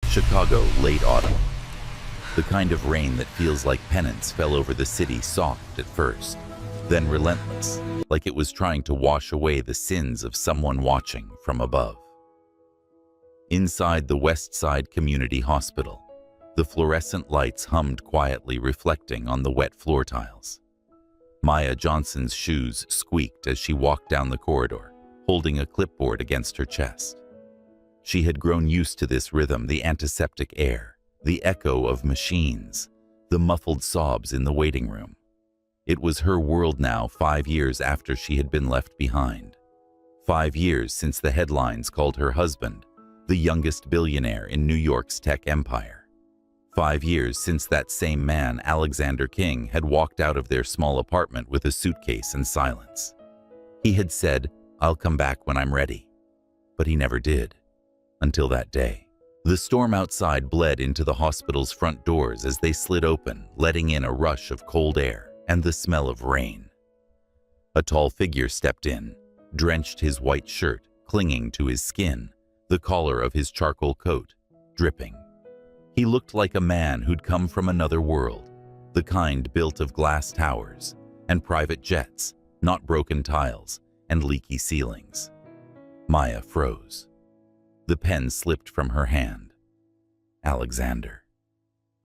Chicago, late autumn. The kind of rain that feels like penance fell over the city, soft at first, then relentless, like it was trying to wash away the sins of someone watching from above. Inside the West Side Community Hospital, the fluorescent lights hummed quietly, reflecting on the wet floor tiles. Maya Johnson's shoes squeaked as she walked down the corridor, holding a clipboard against her chest. She had grown used to this rhythm, the antiseptic air, the echo of machines, the muffled sobs in the waiting room. It was her world now, 5 years after she had been left behind. 5 years since the headlines called her husband the youngest billionaire in New York's tech empire. 5 years since that same man, Alexander King, had walked out of their small apartment with a suitcase and silence. He had said, "I'll come back when I'm ready." But he never did. Until that day. The storm outside bled into the hospital's front doors as they slid open, letting in a rush of cold air and the smell of rain. A tall figure stepped in, drenched, his white shirt clinging to his skin, the collar of his charcoal coat dripping. He looked like a man who'd come from another world, the kind built of glass towers and private jets, not broken tiles and leaky ceilings. Maya froze. The pen slipped from her hand. Alexander.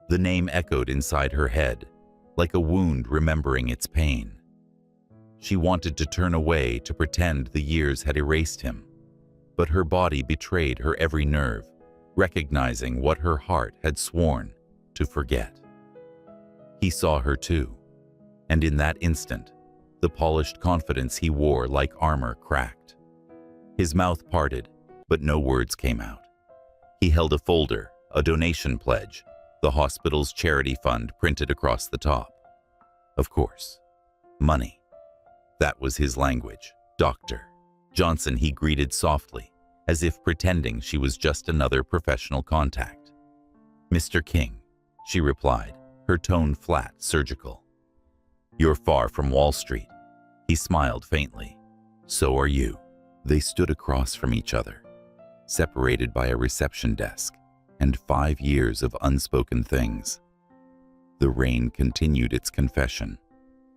The name echoed inside her head, like a wound remembering its pain. She wanted to turn away, to pretend the years had erased him, but her body betrayed her every nerve, recognizing what her heart had sworn to forget. He saw her too, and in that instant, the polished confidence he wore like armor cracked. His mouth parted, but no words came out. He held a folder, a donation pledge, the hospital's charity fund printed across the top. Of course, money. That was his language. Dr. Johnson, he greeted softly, as if pretending she was just another professional contact. "Mr. King," she replied, her tone flat, surgical. "You're far from Wall Street." He smiled faintly. "So are you." They stood across from each other, separated by a reception desk and 5 years of unspoken things. The rain continued its confession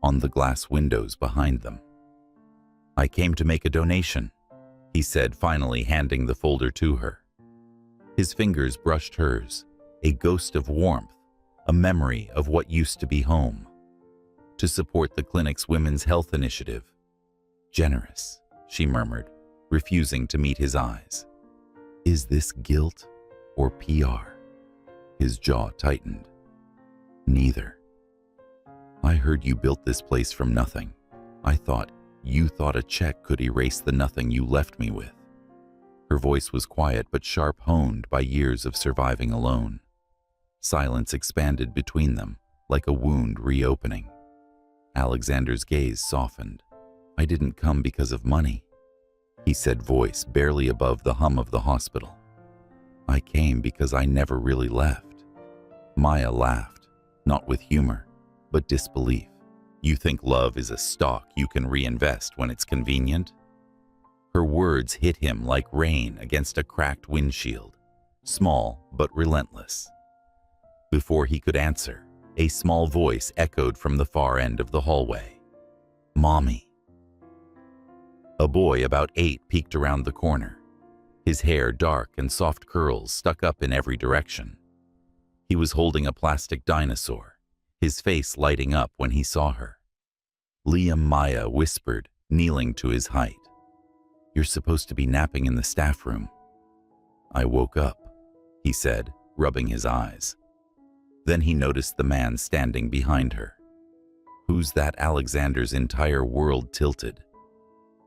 on the glass windows behind them. "I came to make a donation," he said, finally handing the folder to her. His fingers brushed hers, a ghost of warmth, a memory of what used to be home. "To support the clinic's women's health initiative." "Generous," she murmured, refusing to meet his eyes. Is this guilt or PR? His jaw tightened. "Neither. I heard you built this place from nothing. You thought a check could erase the nothing you left me with." Her voice was quiet but sharp, honed by years of surviving alone. Silence expanded between them, like a wound reopening. Alexander's gaze softened. "I didn't come because of money," he said, voice barely above the hum of the hospital. "I came because I never really left." Maya laughed, not with humor, but disbelief. "You think love is a stock you can reinvest when it's convenient?" Her words hit him like rain against a cracked windshield, small but relentless. Before he could answer, a small voice echoed from the far end of the hallway. "Mommy." A boy about 8 peeked around the corner, his hair dark and soft curls stuck up in every direction. He was holding a plastic dinosaur, his face lighting up when he saw her. "Liam," Maya whispered, kneeling to his height. "You're supposed to be napping in the staff room." "I woke up," he said, rubbing his eyes. Then he noticed the man standing behind her. "Who's that?" Alexander's entire world tilted.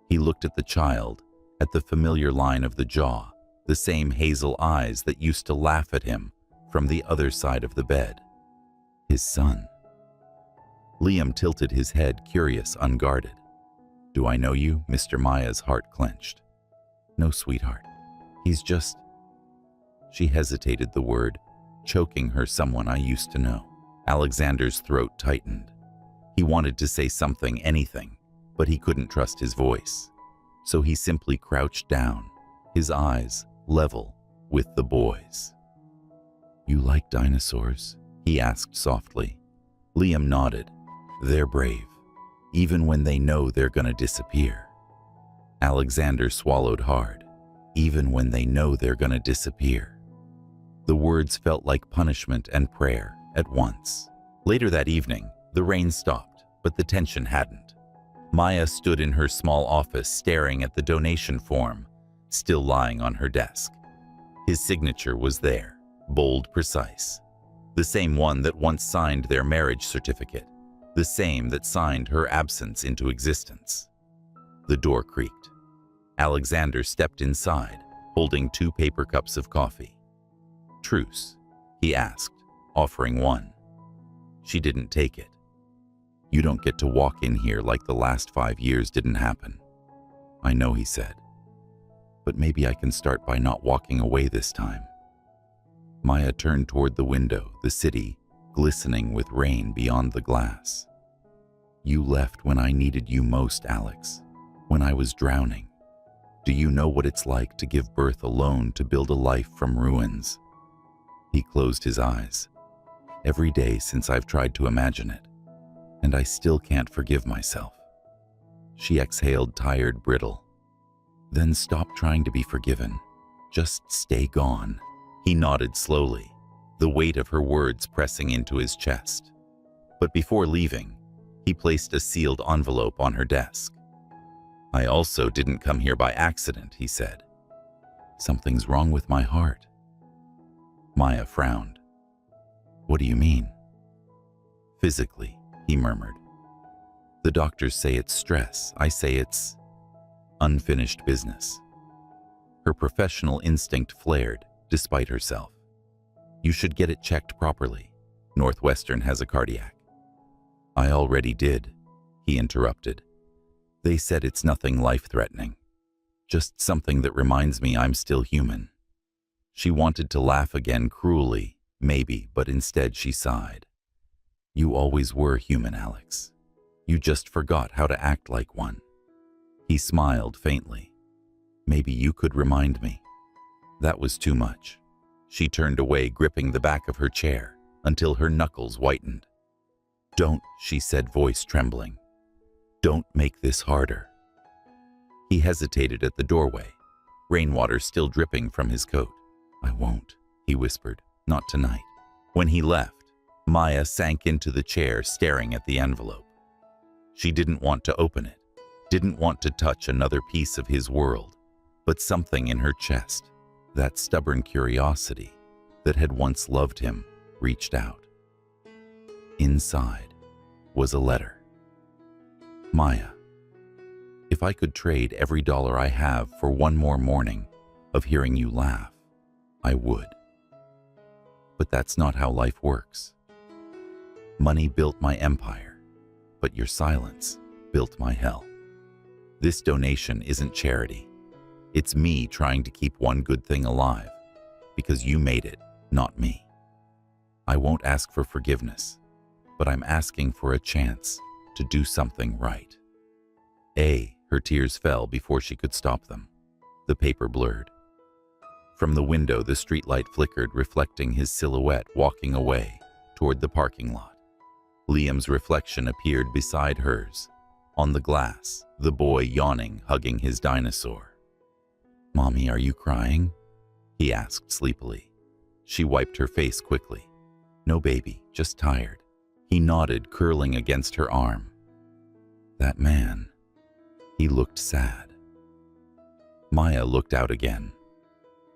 He looked at the child, at the familiar line of the jaw, the same hazel eyes that used to laugh at him from the other side of the bed. His son. Liam tilted his head, curious, unguarded. "Do I know you?" Mr. Maya's heart clenched. "No, sweetheart. He's just..." She hesitated, the word choking her. "Someone I used to know." Alexander's throat tightened. He wanted to say something, anything, but he couldn't trust his voice. So he simply crouched down, his eyes level with the boy's. "You like dinosaurs?" he asked softly. Liam nodded. "They're brave, even when they know they're gonna disappear." Alexander swallowed hard. "Even when they know they're gonna disappear." The words felt like punishment and prayer at once. Later that evening, the rain stopped, but the tension hadn't. Maya stood in her small office staring at the donation form, still lying on her desk. His signature was there, bold, precise. The same one that once signed their marriage certificate, the same that signed her absence into existence. The door creaked. Alexander stepped inside, holding 2 paper cups of coffee. "Truce?" he asked, offering one. She didn't take it. "You don't get to walk in here like the last 5 years didn't happen." "I know," he said. "But maybe I can start by not walking away this time." Maya turned toward the window, the city glistening with rain beyond the glass. "You left when I needed you most, Alex, when I was drowning. Do you know what it's like to give birth alone to build a life from ruins?" He closed his eyes. "Every day since I've tried to imagine it, and I still can't forgive myself." She exhaled, tired, brittle. "Then stop trying to be forgiven. Just stay gone." He nodded slowly, the weight of her words pressing into his chest. But before leaving, he placed a sealed envelope on her desk. "I also didn't come here by accident," he said. "Something's wrong with my heart." Maya frowned. "What do you mean?" "Physically," he murmured. "The doctors say it's stress. I say it's unfinished business." Her professional instinct flared, despite herself. "You should get it checked properly. Northwestern has a cardiac." "I already did," he interrupted. "They said it's nothing life-threatening. Just something that reminds me I'm still human." She wanted to laugh again cruelly, maybe, but instead she sighed. "You always were human, Alex. You just forgot how to act like one." He smiled faintly. "Maybe you could remind me." That was too much. She turned away, gripping the back of her chair until her knuckles whitened. "Don't," she said, voice trembling. "Don't make this harder." He hesitated at the doorway, rainwater still dripping from his coat. "I won't," he whispered. "Not tonight." When he left, Maya sank into the chair, staring at the envelope. She didn't want to open it, didn't want to touch another piece of his world, but something in her chest, that stubborn curiosity that had once loved him, reached out. Inside was a letter. "Maya, if I could trade every dollar I have for one more morning of hearing you laugh, I would. But that's not how life works. Money built my empire, but your silence built my hell. This donation isn't charity. It's me trying to keep one good thing alive, because you made it, not me. I won't ask for forgiveness, but I'm asking for a chance to do something right." Her tears fell before she could stop them. The paper blurred. From the window, the streetlight flickered, reflecting his silhouette walking away toward the parking lot. Liam's reflection appeared beside hers. On the glass, the boy yawning, hugging his dinosaur. "Mommy, are you crying?" he asked sleepily. She wiped her face quickly. "No, baby, just tired." He nodded, curling against her arm. "That man." He looked sad. Maya looked out again.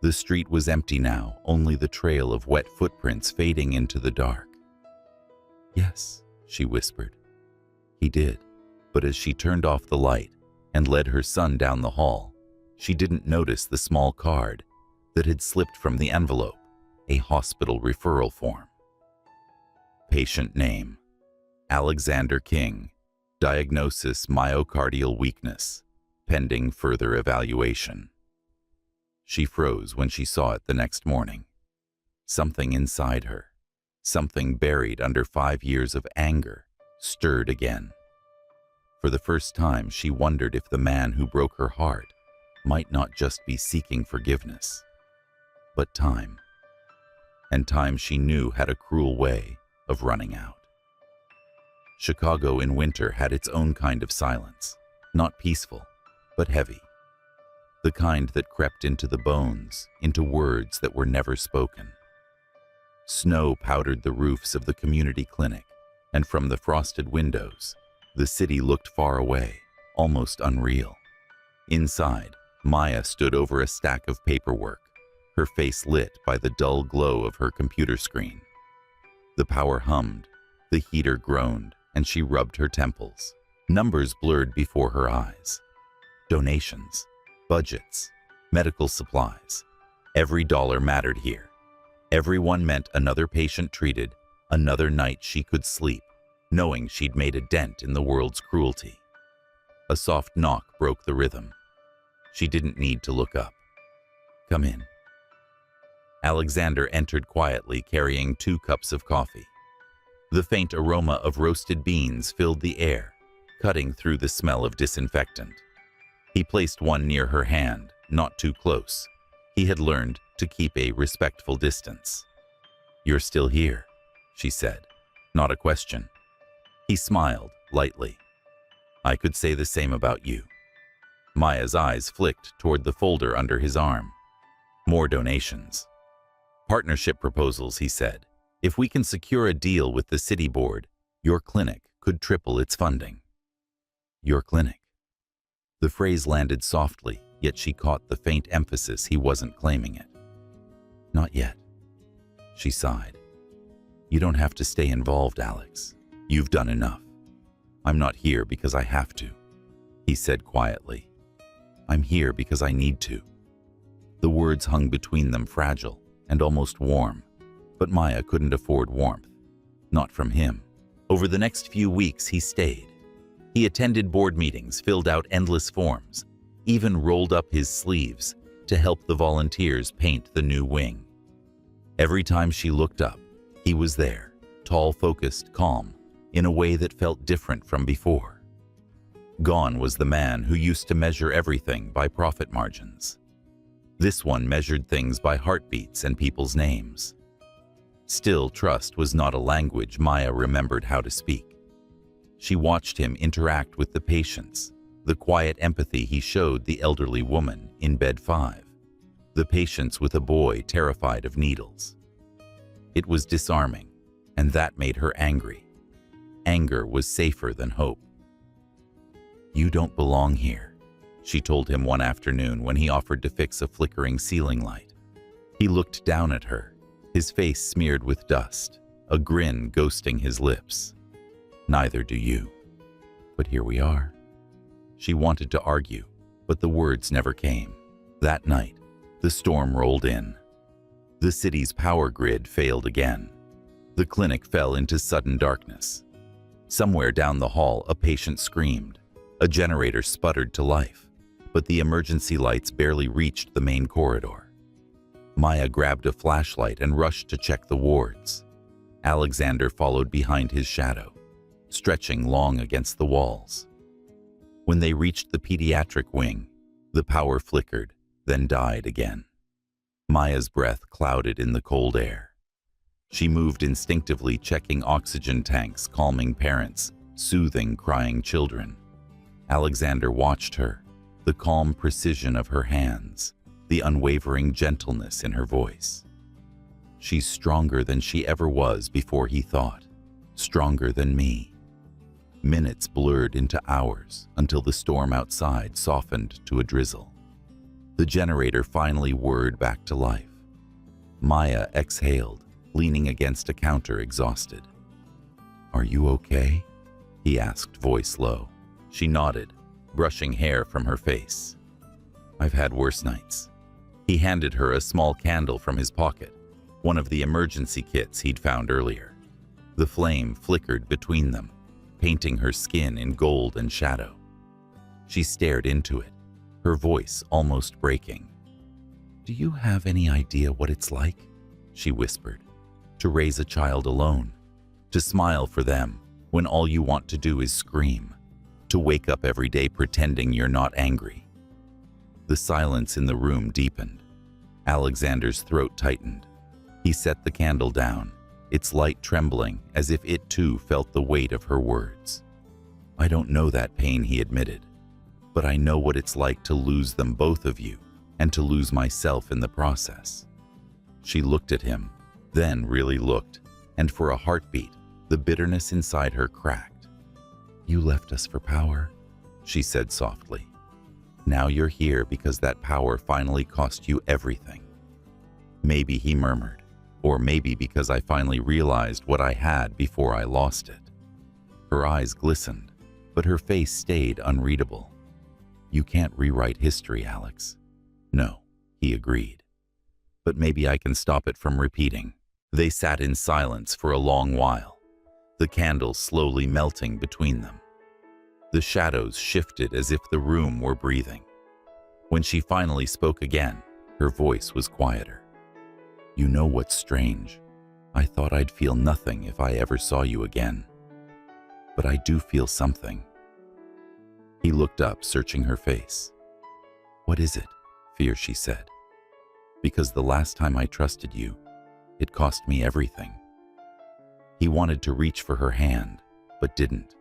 The street was empty now, only the trail of wet footprints fading into the dark. "Yes," she whispered. He did, but as she turned off the light and led her son down the hall, she didn't notice the small card that had slipped from the envelope, a hospital referral form. Patient name: Alexander King. Diagnosis: myocardial weakness. Pending further evaluation. She froze when she saw it the next morning. Something inside her, something buried under 5 years of anger, stirred again. For the first time, she wondered if the man who broke her heart might not just be seeking forgiveness, but time. and time she knew had a cruel way of running out. Chicago in winter had its own kind of silence, not peaceful, but heavy. The kind that crept into the bones, into words that were never spoken. Snow powdered the roofs of the community clinic, and from the frosted windows, the city looked far away, almost unreal. Inside, Maya stood over a stack of paperwork, her face lit by the dull glow of her computer screen. The power hummed, the heater groaned, and she rubbed her temples. Numbers blurred before her eyes. Donations, budgets, medical supplies. Every dollar mattered here. Everyone meant another patient treated, another night she could sleep, knowing she'd made a dent in the world's cruelty. A soft knock broke the rhythm. She didn't need to look up. "Come in." Alexander entered quietly, carrying 2 cups of coffee. The faint aroma of roasted beans filled the air, cutting through the smell of disinfectant. He placed one near her hand, not too close. He had learned to keep a respectful distance. "You're still here," she said, not a question. He smiled lightly. "I could say the same about you." Maya's eyes flicked toward the folder under his arm. "More donations. Partnership proposals," he said. "If we can secure a deal with the city board, your clinic could triple its funding." Your clinic. The phrase landed softly, yet she caught the faint emphasis he wasn't claiming it. "Not yet." She sighed. "You don't have to stay involved, Alex. You've done enough. I'm not here because I have to," he said quietly. "I'm here because I need to." The words hung between them, fragile and almost warm, but Maya couldn't afford warmth. Not from him. Over the next few weeks, he stayed. He attended board meetings, filled out endless forms, even rolled up his sleeves to help the volunteers paint the new wing. Every time she looked up, he was there, tall, focused, calm, in a way that felt different from before. Gone was the man who used to measure everything by profit margins. This one measured things by heartbeats and people's names. Still, trust was not a language Maya remembered how to speak. She watched him interact with the patients, the quiet empathy he showed the elderly woman in bed 5, the patients with a boy terrified of needles. It was disarming, and that made her angry. Anger was safer than hope. "You don't belong here," she told him one afternoon when he offered to fix a flickering ceiling light. He looked down at her, his face smeared with dust, a grin ghosting his lips. "Neither do you. But here we are." She wanted to argue, but the words never came. That night, the storm rolled in. The city's power grid failed again. The clinic fell into sudden darkness. Somewhere down the hall, a patient screamed. A generator sputtered to life, but the emergency lights barely reached the main corridor. Maya grabbed a flashlight and rushed to check the wards. Alexander followed behind his shadow, stretching long against the walls. When they reached the pediatric wing, the power flickered, then died again. Maya's breath clouded in the cold air. She moved instinctively, checking oxygen tanks, calming parents, soothing crying children. Alexander watched her, the calm precision of her hands, the unwavering gentleness in her voice. "She's stronger than she ever was before," he thought. "Stronger than me." Minutes blurred into hours until the storm outside softened to a drizzle. The generator finally whirred back to life. Maya exhaled, leaning against a counter, exhausted. "Are you okay?" he asked, voice low. She nodded, brushing hair from her face. "I've had worse nights." He handed her a small candle from his pocket, one of the emergency kits he'd found earlier. The flame flickered between them, painting her skin in gold and shadow. She stared into it, her voice almost breaking. "Do you have any idea what it's like?" she whispered. "To raise a child alone, to smile for them when all you want to do is scream, to wake up every day pretending you're not angry." The silence in the room deepened. Alexander's throat tightened. He set the candle down, its light trembling as if it too felt the weight of her words. "I don't know that pain," he admitted, "but I know what it's like to lose them, both of you, and to lose myself in the process." She looked at him, then really looked, and for a heartbeat, the bitterness inside her cracked. "You left us for power," she said softly. "Now you're here because that power finally cost you everything." "Maybe," he murmured, "or maybe because I finally realized what I had before I lost it." Her eyes glistened, but her face stayed unreadable. "You can't rewrite history, Alex." "No," he agreed. "But maybe I can stop it from repeating." They sat in silence for a long while, the candles slowly melting between them. The shadows shifted as if the room were breathing. When she finally spoke again, her voice was quieter. "You know what's strange? I thought I'd feel nothing if I ever saw you again. But I do feel something." He looked up, searching her face. "What is it?" Fear, she said. "Because the last time I trusted you, it cost me everything." He wanted to reach for her hand, but didn't.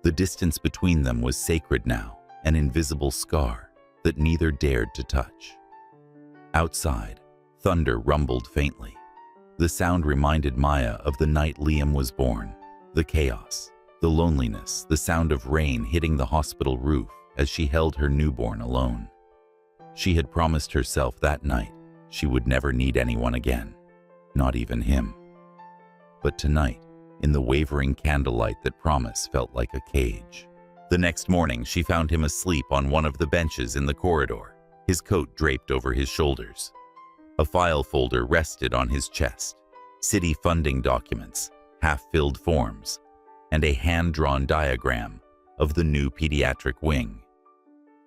The distance between them was sacred now, an invisible scar that neither dared to touch. Outside, thunder rumbled faintly. The sound reminded Maya of the night Liam was born, the chaos, the loneliness, the sound of rain hitting the hospital roof as she held her newborn alone. She had promised herself that night she would never need anyone again, not even him. But tonight, in the wavering candlelight, that promise felt like a cage. The next morning, she found him asleep on one of the benches in the corridor, his coat draped over his shoulders. A file folder rested on his chest, city funding documents, half-filled forms, and a hand-drawn diagram of the new pediatric wing.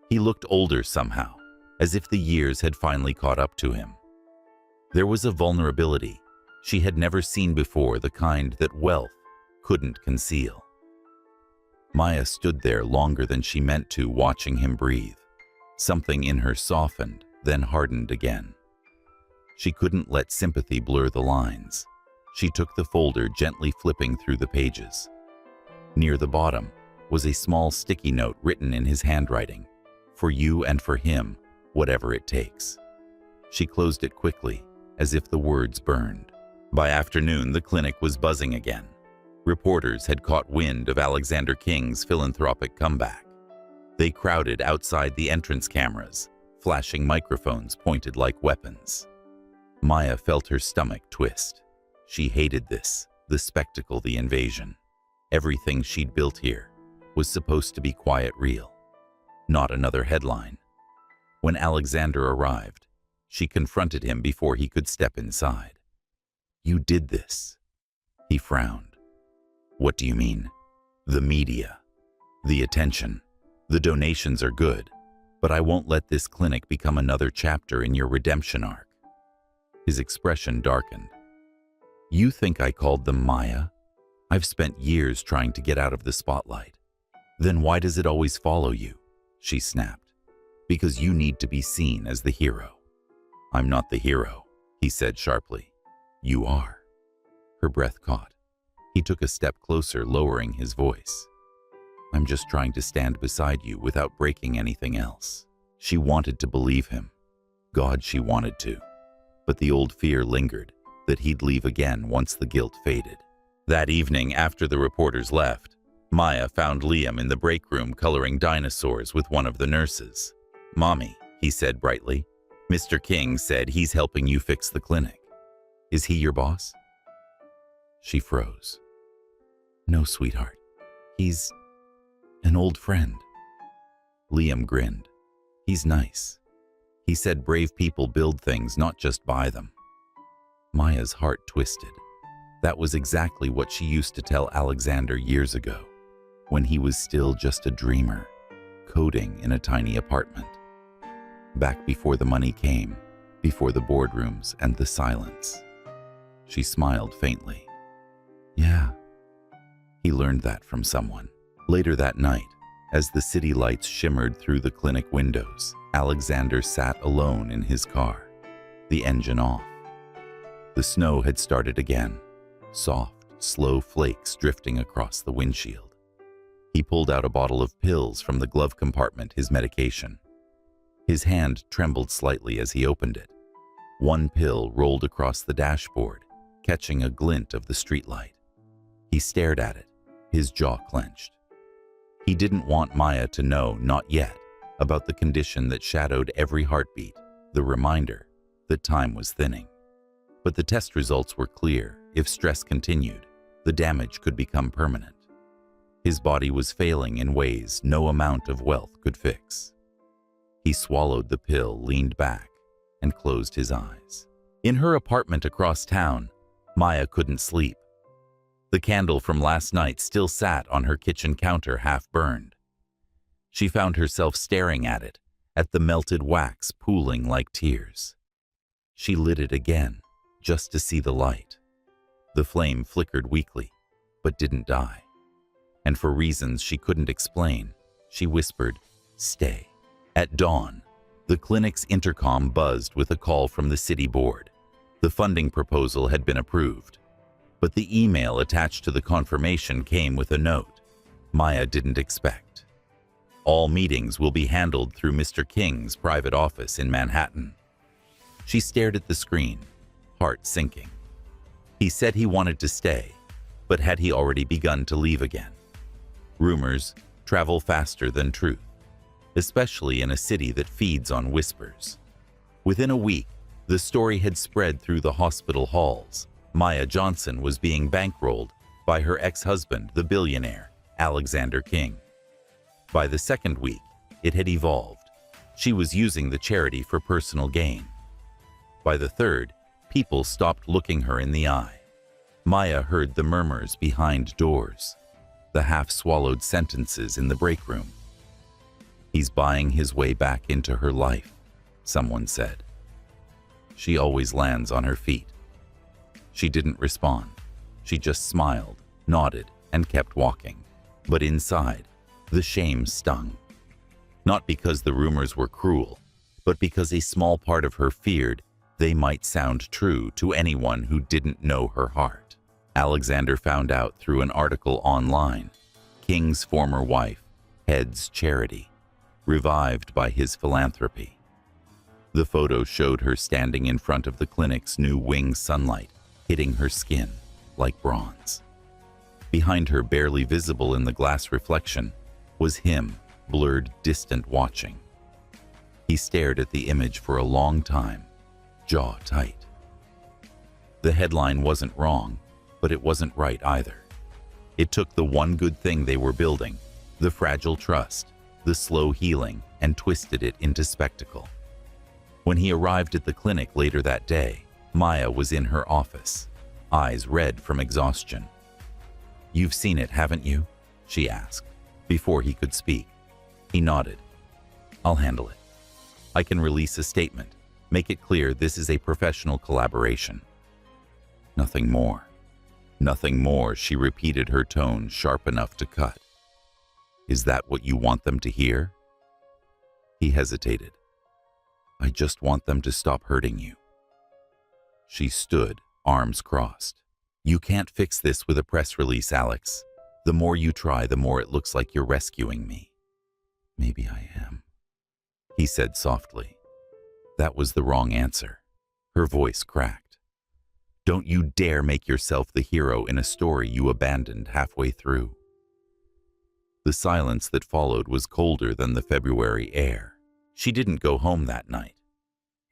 He looked older somehow, as if the years had finally caught up to him. There was a vulnerability she had never seen before, the kind that wealth couldn't conceal. Maya stood there longer than she meant to, watching him breathe. Something in her softened, then hardened again. She couldn't let sympathy blur the lines. She took the folder, gently flipping through the pages. Near the bottom was a small sticky note written in his handwriting, "For you and for him, whatever it takes." She closed it quickly, as if the words burned. By afternoon, the clinic was buzzing again. Reporters had caught wind of Alexander King's philanthropic comeback. They crowded outside the entrance cameras, flashing microphones pointed like weapons. Maya felt her stomach twist. She hated this, the spectacle, the invasion. Everything she'd built here was supposed to be quiet, real, not another headline. When Alexander arrived, she confronted him before he could step inside. "You did this." He frowned. "What do you mean?" "The media, the attention, the donations are good, but I won't let this clinic become another chapter in your redemption arc." His expression darkened. "You think I called them, Maya? I've spent years trying to get out of the spotlight. Then why does it always follow you?" she snapped. "Because you need to be seen as the hero." "I'm not the hero," he said sharply. "You are." Her breath caught. He took a step closer, lowering his voice. "I'm just trying to stand beside you without breaking anything else." She wanted to believe him. God, she wanted to. But the old fear lingered, that he'd leave again once the guilt faded. That evening, after the reporters left, Maya found Liam in the break room coloring dinosaurs with one of the nurses. "Mommy," he said brightly, "Mr. King said he's helping you fix the clinic. Is he your boss?" She froze. "No, sweetheart. He's an old friend." Liam grinned. "He's nice. He said brave people build things, not just buy them." Maya's heart twisted. That was exactly what she used to tell Alexander years ago, when he was still just a dreamer, coding in a tiny apartment. Back before the money came, before the boardrooms and the silence. She smiled faintly. "Yeah." He learned that from someone. Later that night, as the city lights shimmered through the clinic windows, Alexander sat alone in his car, the engine off. The snow had started again, soft, slow flakes drifting across the windshield. He pulled out a bottle of pills from the glove compartment, his medication. His hand trembled slightly as he opened it. One pill rolled across the dashboard, catching a glint of the streetlight. He stared at it, his jaw clenched. He didn't want Maya to know, not yet, about the condition that shadowed every heartbeat, the reminder that time was thinning. But the test results were clear. If stress continued, the damage could become permanent. His body was failing in ways no amount of wealth could fix. He swallowed the pill, leaned back, and closed his eyes. In her apartment across town, Maya couldn't sleep. The candle from last night still sat on her kitchen counter, half burned. She found herself staring at it, at the melted wax pooling like tears. She lit it again, just to see the light. The flame flickered weakly, but didn't die. And for reasons she couldn't explain, she whispered, "Stay." At dawn, the clinic's intercom buzzed with a call from the city board. The funding proposal had been approved, but the email attached to the confirmation came with a note Maya didn't expect. All meetings will be handled through Mr. King's private office in Manhattan. She stared at the screen, heart sinking. He said he wanted to stay, but had he already begun to leave again? Rumors travel faster than truth, especially in a city that feeds on whispers. Within a week, the story had spread through the hospital halls. Maya Johnson was being bankrolled by her ex-husband, the billionaire, Alexander King. By the second week, it had evolved. She was using the charity for personal gain. By the third, people stopped looking her in the eye. Maya heard the murmurs behind doors, the half-swallowed sentences in the break room. "He's buying his way back into her life," someone said. She always lands on her feet. She didn't respond. She just smiled, nodded, and kept walking. But inside, the shame stung. Not because the rumors were cruel, but because a small part of her feared they might sound true to anyone who didn't know her heart. Alexander found out through an article online. King's former wife heads charity, revived by his philanthropy. The photo showed her standing in front of the clinic's new wing sunlight, hitting her skin like bronze. Behind her, barely visible in the glass reflection, was him, blurred, distant, watching. He stared at the image for a long time, jaw tight. The headline wasn't wrong, but it wasn't right either. It took the one good thing they were building, the fragile trust, the slow healing, and twisted it into spectacle. When he arrived at the clinic later that day, Maya was in her office, eyes red from exhaustion. "You've seen it, haven't you?" she asked, before he could speak. He nodded. "I'll handle it. I can release a statement, make it clear this is a professional collaboration." "Nothing more. Nothing more," she repeated, her tone sharp enough to cut. "Is that what you want them to hear?" He hesitated. "I just want them to stop hurting you." She stood, arms crossed. "You can't fix this with a press release, Alex. The more you try, the more it looks like you're rescuing me." "Maybe I am," he said softly. That was the wrong answer. Her voice cracked. "Don't you dare make yourself the hero in a story you abandoned halfway through." The silence that followed was colder than the February air. She didn't go home that night.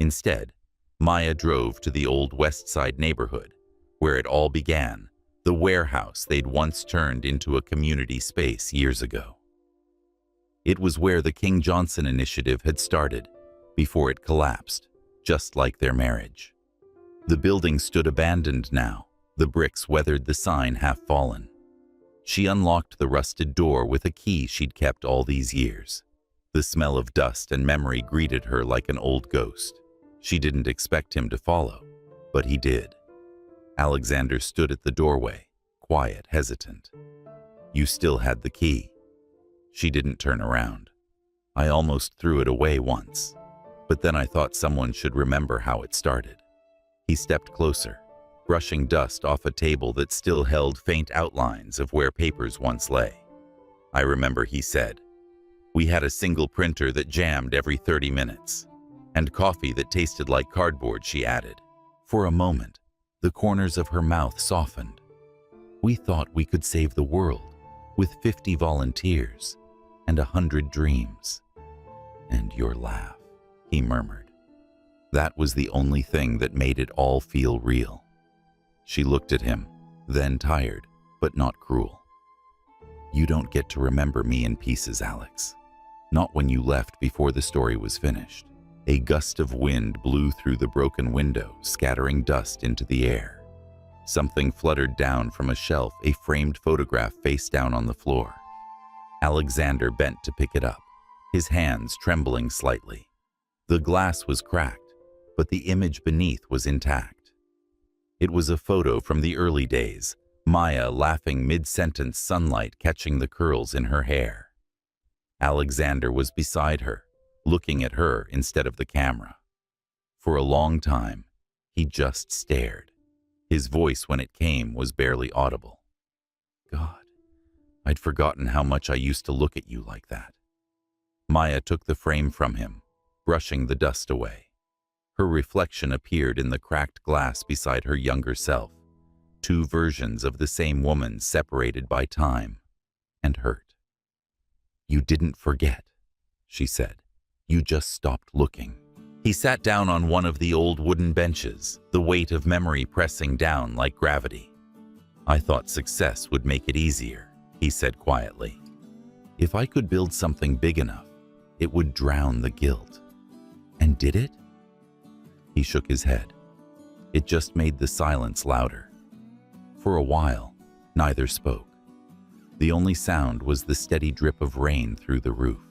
Instead, Maya drove to the old West Side neighborhood, where it all began, the warehouse they'd once turned into a community space years ago. It was where the King Johnson initiative had started, before it collapsed, just like their marriage. The building stood abandoned now, the bricks weathered, the sign half fallen. She unlocked the rusted door with a key she'd kept all these years. The smell of dust and memory greeted her like an old ghost. She didn't expect him to follow, but he did. Alexander stood at the doorway, quiet, hesitant. "You still had the key." She didn't turn around. "I almost threw it away once, but then I thought someone should remember how it started." He stepped closer, brushing dust off a table that still held faint outlines of where papers once lay. I remember he said, "We had a single printer that jammed every 30 minutes. And coffee that tasted like cardboard," she added. For a moment, the corners of her mouth softened. "We thought we could save the world with 50 volunteers and 100 dreams." "And your laugh," he murmured. That was the only thing that made it all feel real. She looked at him, then tired, but not cruel. "You don't get to remember me in pieces, Alex. Not when you left before the story was finished." A gust of wind blew through the broken window, scattering dust into the air. Something fluttered down from a shelf, a framed photograph face down on the floor. Alexander bent to pick it up, his hands trembling slightly. The glass was cracked, but the image beneath was intact. It was a photo from the early days, Maya laughing mid-sentence, sunlight catching the curls in her hair. Alexander was beside her, looking at her instead of the camera. For a long time, he just stared. His voice, when it came, was barely audible. "God, I'd forgotten how much I used to look at you like that." Maya took the frame from him, brushing the dust away. Her reflection appeared in the cracked glass beside her younger self, two versions of the same woman separated by time and hurt. "You didn't forget," she said. "You just stopped looking." He sat down on one of the old wooden benches, the weight of memory pressing down like gravity. "I thought success would make it easier," he said quietly. "If I could build something big enough, it would drown the guilt." "And did it?" He shook his head. It just made the silence louder. For a while, neither spoke. The only sound was the steady drip of rain through the roof.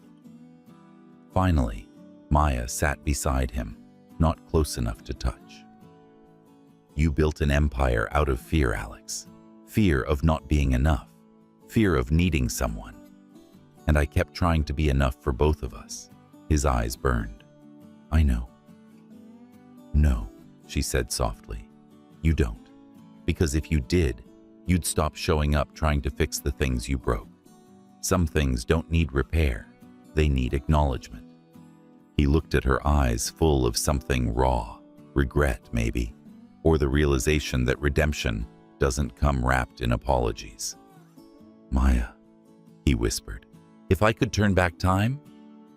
Finally, Maya sat beside him, not close enough to touch. "You built an empire out of fear, Alex. Fear of not being enough. Fear of needing someone. And I kept trying to be enough for both of us." His eyes burned. "I know." "No," she said softly. "You don't. Because if you did, you'd stop showing up trying to fix the things you broke. Some things don't need repair. They need acknowledgement." He looked at her eyes full of something raw, regret maybe, or the realization that redemption doesn't come wrapped in apologies. "Maya," he whispered, "if I could turn back time,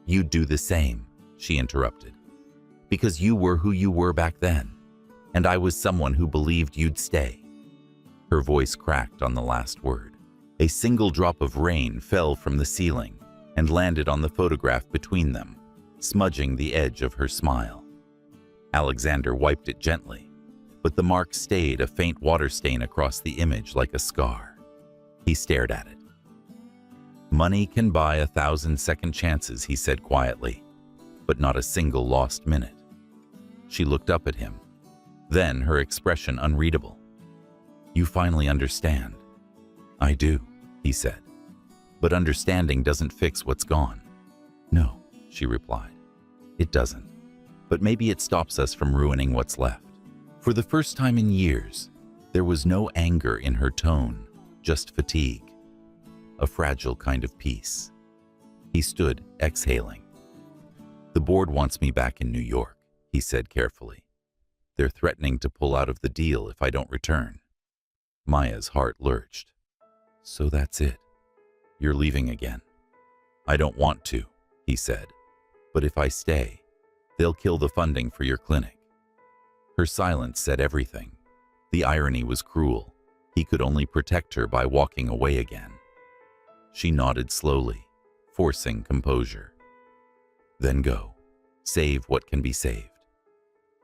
you'd do the same," she interrupted. "Because you were who you were back then, and I was someone who believed you'd stay." Her voice cracked on the last word. A single drop of rain fell from the ceiling and landed on the photograph between them, smudging the edge of her smile. Alexander wiped it gently, but the mark stayed, a faint water stain across the image like a scar. He stared at it. "Money can buy 1,000 second chances," he said quietly, "but not a single lost minute." She looked up at him, then her expression unreadable. "You finally understand." "I do," he said. "But understanding doesn't fix what's gone." "No," she replied. "It doesn't. But maybe it stops us from ruining what's left." For the first time in years, there was no anger in her tone, just fatigue. A fragile kind of peace. He stood, exhaling. "The board wants me back in New York," he said carefully. "They're threatening to pull out of the deal if I don't return." Maya's heart lurched. "So that's it. You're leaving again." "I don't want to," he said. "But if I stay, they'll kill the funding for your clinic." Her silence said everything. The irony was cruel. He could only protect her by walking away again. She nodded slowly, forcing composure. "Then go. Save what can be saved."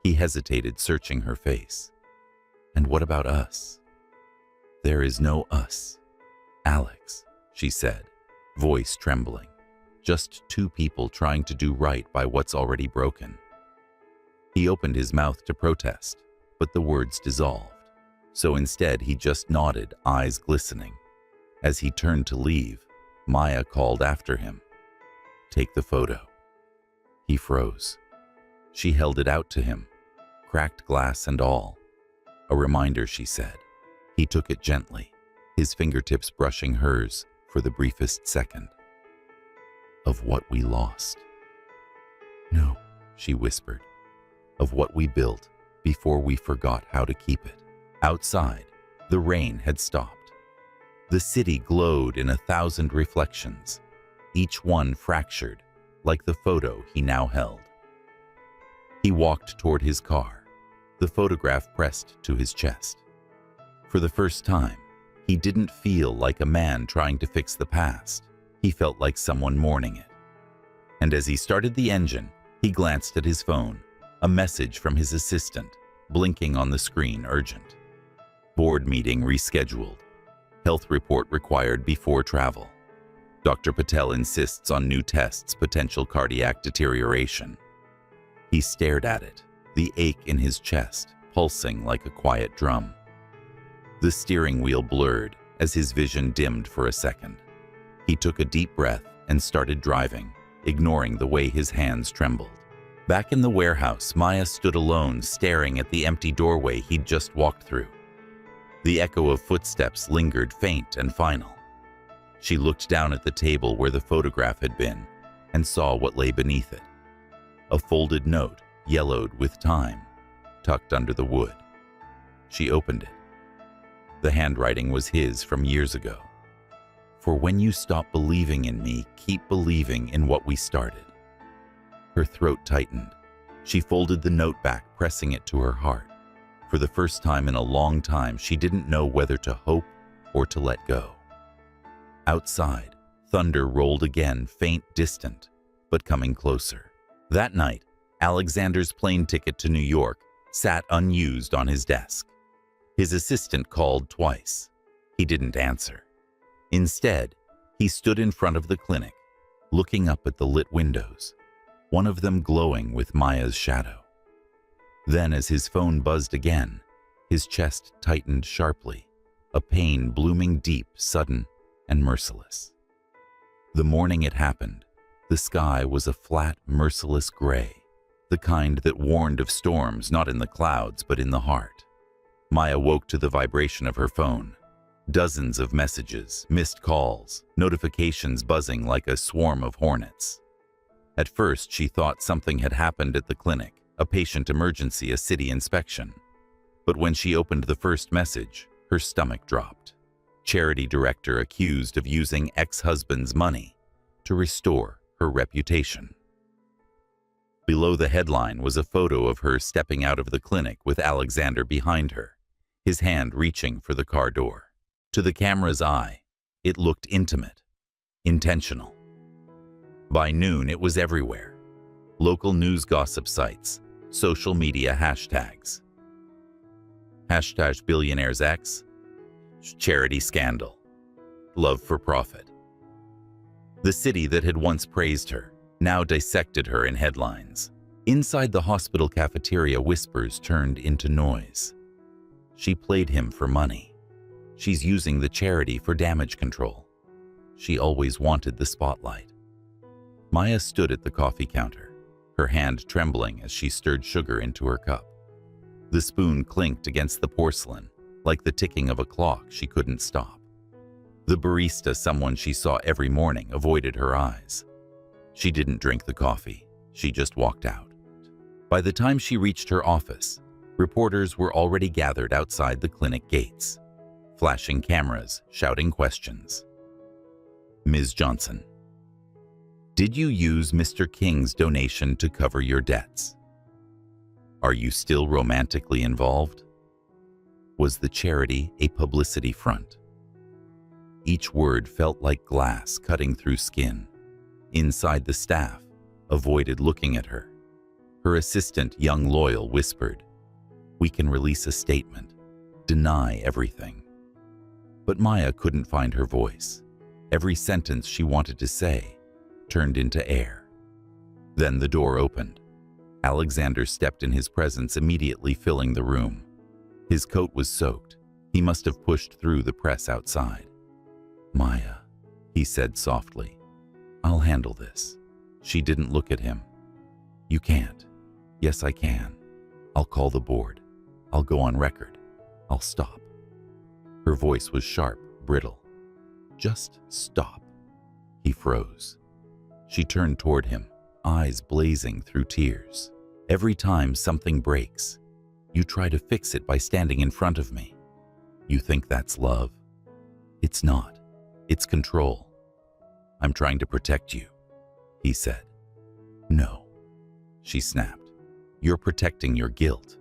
He hesitated, searching her face. "And what about us?" "There is no us, Alex," she said, voice trembling. "Just two people trying to do right by what's already broken." He opened his mouth to protest, but the words dissolved. So instead, he just nodded, eyes glistening. As he turned to leave, Maya called after him, "Take the photo." He froze. She held it out to him, cracked glass and all. A reminder, she said. He took it gently, his fingertips brushing hers for the briefest second. Of what we lost. No, she whispered. Of what we built before we forgot how to keep it. Outside, the rain had stopped. The city glowed in 1,000 reflections, each one fractured like the photo he now held. He walked toward his car, the photograph pressed to his chest. For the first time, he didn't feel like a man trying to fix the past. He felt like someone mourning it. And as he started the engine, he glanced at his phone, a message from his assistant, blinking on the screen, urgent. Board meeting rescheduled. Health report required before travel. Dr. Patel insists on new tests, potential cardiac deterioration. He stared at it, the ache in his chest pulsing like a quiet drum. The steering wheel blurred as his vision dimmed for a second. He took a deep breath and started driving, ignoring the way his hands trembled. Back in the warehouse, Maya stood alone, staring at the empty doorway he'd just walked through. The echo of footsteps lingered, faint and final. She looked down at the table where the photograph had been and saw what lay beneath it. A folded note, yellowed with time, tucked under the wood. She opened it. The handwriting was his from years ago. For when you stop believing in me, keep believing in what we started. Her throat tightened. She folded the note back, pressing it to her heart. For the first time in a long time, she didn't know whether to hope or to let go. Outside, thunder rolled again, faint, distant, but coming closer. That night, Alexander's plane ticket to New York sat unused on his desk. His assistant called twice. He didn't answer. Instead, he stood in front of the clinic, looking up at the lit windows, one of them glowing with Maya's shadow. Then, as his phone buzzed again, his chest tightened sharply, a pain blooming deep, sudden, and merciless. The morning it happened, the sky was a flat, merciless gray, the kind that warned of storms not in the clouds but in the heart. Maya woke to the vibration of her phone. Dozens of messages, missed calls, notifications buzzing like a swarm of hornets. At first, she thought something had happened at the clinic, a patient emergency, a city inspection. But when she opened the first message, her stomach dropped. Charity director accused of using ex-husband's money to restore her reputation. Below the headline was a photo of her stepping out of the clinic with Alexander behind her, his hand reaching for the car door. To the camera's eye, it looked intimate, intentional. By noon, it was everywhere. Local news gossip sites, social media hashtags. Hashtag Billionaire's ex, charity scandal, love for profit. The city that had once praised her now dissected her in headlines. Inside the hospital cafeteria, whispers turned into noise. She played him for money. She's using the charity for damage control. She always wanted the spotlight. Maya stood at the coffee counter, her hand trembling as she stirred sugar into her cup. The spoon clinked against the porcelain, like the ticking of a clock she couldn't stop. The barista, someone she saw every morning, avoided her eyes. She didn't drink the coffee. She just walked out. By the time she reached her office, reporters were already gathered outside the clinic gates, flashing cameras, shouting questions. Ms. Johnson, did you use Mr. King's donation to cover your debts? Are you still romantically involved? Was the charity a publicity front? Each word felt like glass cutting through skin. Inside, the staff avoided looking at her. Her assistant, young loyal, whispered, "We can release a statement, deny everything." But Maya couldn't find her voice. Every sentence she wanted to say turned into air. Then the door opened. Alexander stepped in his presence, immediately filling the room. His coat was soaked. He must have pushed through the press outside. "Maya," he said softly, "I'll handle this." She didn't look at him. "You can't." "Yes, I can. I'll call the board. I'll go on record. I'll stop." Her voice was sharp, brittle. "Just stop." He froze. She turned toward him, eyes blazing through tears. "Every time something breaks, you try to fix it by standing in front of me. You think that's love? It's not. It's control. I'm trying to protect you," he said. "No," she snapped. "You're protecting your guilt."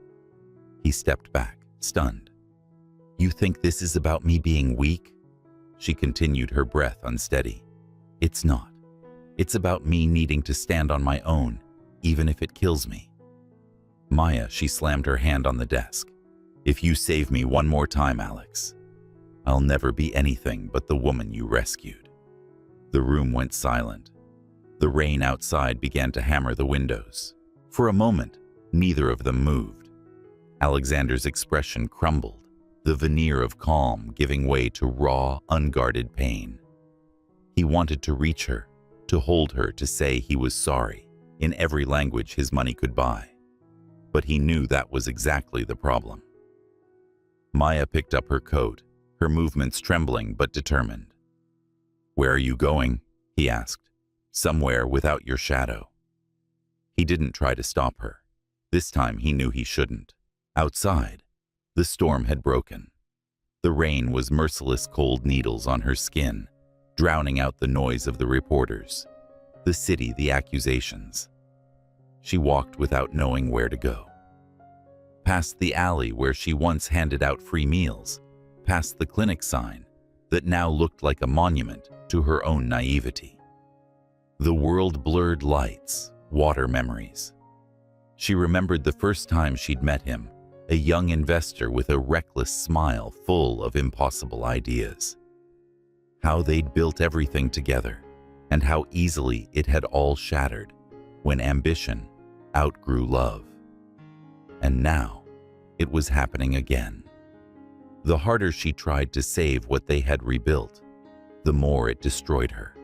He stepped back, stunned. "You think this is about me being weak?" She continued, her breath unsteady. "It's not. It's about me needing to stand on my own, even if it kills me." "Maya," she slammed her hand on the desk. "If you save me one more time, Alex, I'll never be anything but the woman you rescued." The room went silent. The rain outside began to hammer the windows. For a moment, neither of them moved. Alexander's expression crumbled, the veneer of calm giving way to raw, unguarded pain. He wanted to reach her, to hold her, to say he was sorry, in every language his money could buy. But he knew that was exactly the problem. Maya picked up her coat, her movements trembling but determined. "Where are you going?" he asked. "Somewhere without your shadow." He didn't try to stop her. This time he knew he shouldn't. Outside, the storm had broken. The rain was merciless cold needles on her skin, drowning out the noise of the reporters, the city, the accusations. She walked without knowing where to go. Past the alley where she once handed out free meals, past the clinic sign that now looked like a monument to her own naivety. The world blurred lights, water memories. She remembered the first time she'd met him, a young investor with a reckless smile full of impossible ideas. How they'd built everything together, and how easily it had all shattered when ambition outgrew love. And now, it was happening again. The harder she tried to save what they had rebuilt, the more it destroyed her.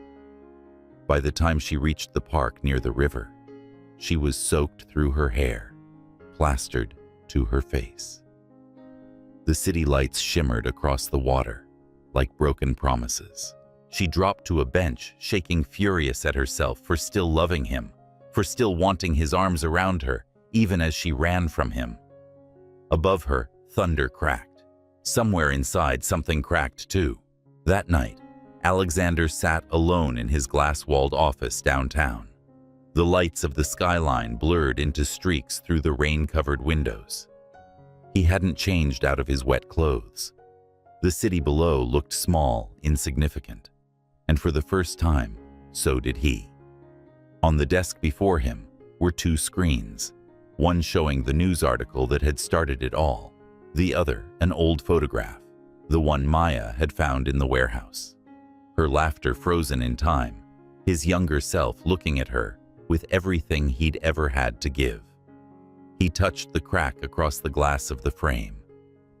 By the time she reached the park near the river, she was soaked through her hair, plastered to her face. The city lights shimmered across the water, like broken promises. She dropped to a bench, shaking furious at herself for still loving him, for still wanting his arms around her, even as she ran from him. Above her, thunder cracked. Somewhere inside, something cracked too. That night, Alexander sat alone in his glass-walled office downtown. The lights of the skyline blurred into streaks through the rain-covered windows. He hadn't changed out of his wet clothes. The city below looked small, insignificant, and for the first time, so did he. On the desk before him were two screens, one showing the news article that had started it all, the other an old photograph, the one Maya had found in the warehouse. Her laughter frozen in time, his younger self looking at her with everything he'd ever had to give. He touched the crack across the glass of the frame,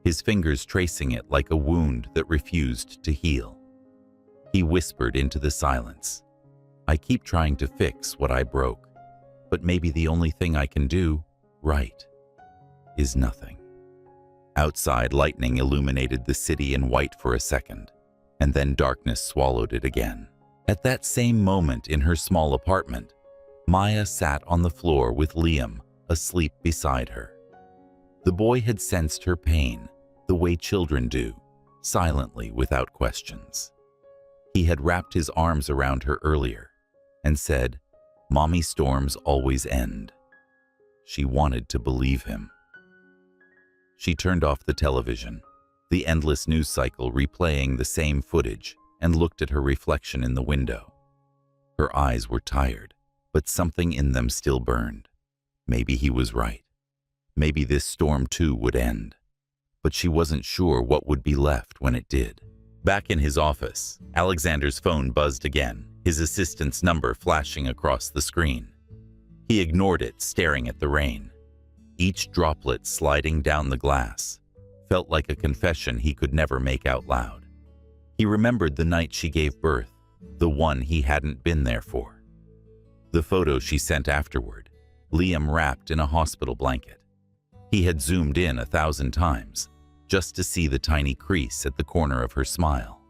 his fingers tracing it like a wound that refused to heal. He whispered into the silence, "I keep trying to fix what I broke, but maybe the only thing I can do, right, is nothing." Outside, lightning illuminated the city in white for a second, and then darkness swallowed it again. At that same moment in her small apartment, Maya sat on the floor with Liam asleep beside her. The boy had sensed her pain, the way children do, silently without questions. He had wrapped his arms around her earlier and said, "Mommy storms always end." She wanted to believe him. She turned off the television, the endless news cycle replaying the same footage, and looked at her reflection in the window. Her eyes were tired, but something in them still burned. Maybe he was right. Maybe this storm too would end. But she wasn't sure what would be left when it did. Back in his office, Alexander's phone buzzed again, his assistant's number flashing across the screen. He ignored it, staring at the rain. Each droplet sliding down the glass felt like a confession he could never make out loud. He remembered the night she gave birth, the one he hadn't been there for. The photo she sent afterward, Liam wrapped in a hospital blanket. He had zoomed in 1,000 times, just to see the tiny crease at the corner of her smile.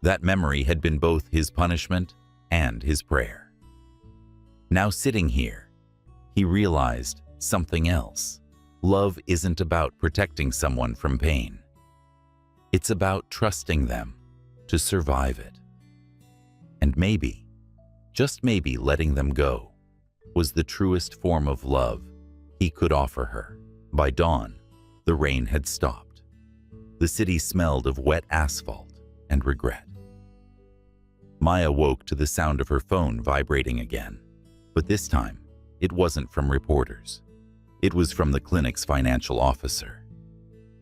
That memory had been both his punishment and his prayer. Now sitting here, he realized something else. Love isn't about protecting someone from pain. It's about trusting them to survive it. And maybe, just maybe, letting them go was the truest form of love he could offer her. By dawn, the rain had stopped. The city smelled of wet asphalt and regret. Maya woke to the sound of her phone vibrating again, but this time, it wasn't from reporters. It was from the clinic's financial officer.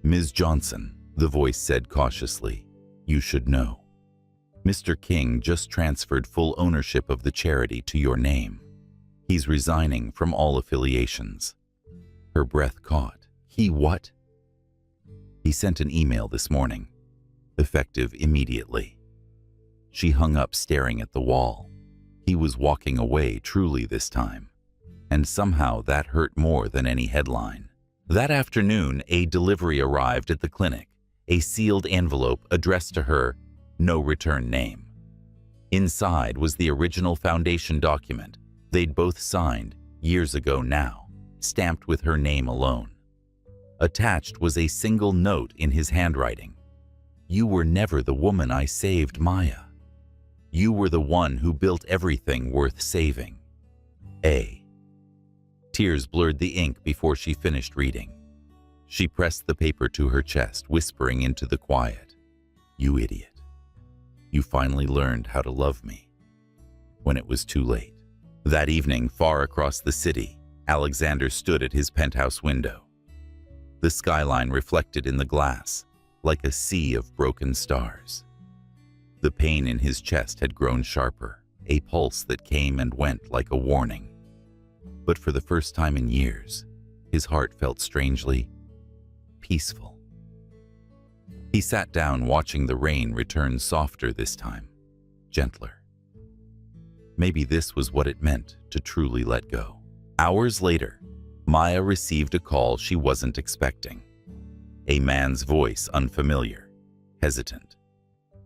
"Ms. Johnson," the voice said cautiously, "you should know. Mr. King just transferred full ownership of the charity to your name. He's resigning from all affiliations." Her breath caught. "He what?" "He sent an email this morning, effective immediately." She hung up, staring at the wall. He was walking away truly this time, and somehow that hurt more than any headline. That afternoon, a delivery arrived at the clinic, a sealed envelope addressed to her, no return name. Inside was the original foundation document they'd both signed years ago now, stamped with her name alone. Attached was a single note in his handwriting. "You were never the woman I saved, Maya. You were the one who built everything worth saving. A." Tears blurred the ink before she finished reading. She pressed the paper to her chest, whispering into the quiet, "You idiot. You finally learned how to love me when it was too late." That evening, far across the city, Alexander stood at his penthouse window. The skyline reflected in the glass like a sea of broken stars. The pain in his chest had grown sharper, a pulse that came and went like a warning. But for the first time in years, his heart felt strangely peaceful. He sat down, watching the rain return, softer this time, gentler. Maybe this was what it meant to truly let go. Hours later, Maya received a call she wasn't expecting. A man's voice, unfamiliar, hesitant.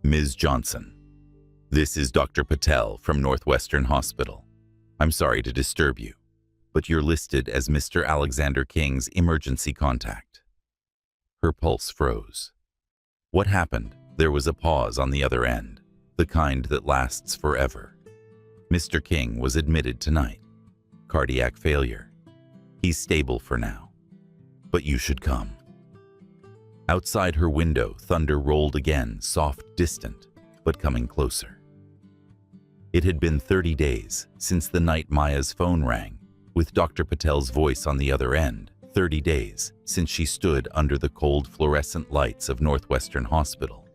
"Ms. Johnson, this is Dr. Patel from Northwestern Hospital. I'm sorry to disturb you, but you're listed as Mr. Alexander King's emergency contact." Her pulse froze. What happened? There was a pause on the other end, the kind that lasts forever. "Mr. King was admitted tonight. Cardiac failure. He's stable for now. But you should come." Outside her window, thunder rolled again, soft, distant, but coming closer. It had been 30 days since the night Maya's phone rang, with Dr. Patel's voice on the other end. 30 days since she stood under the cold fluorescent lights of Northwestern Hospital,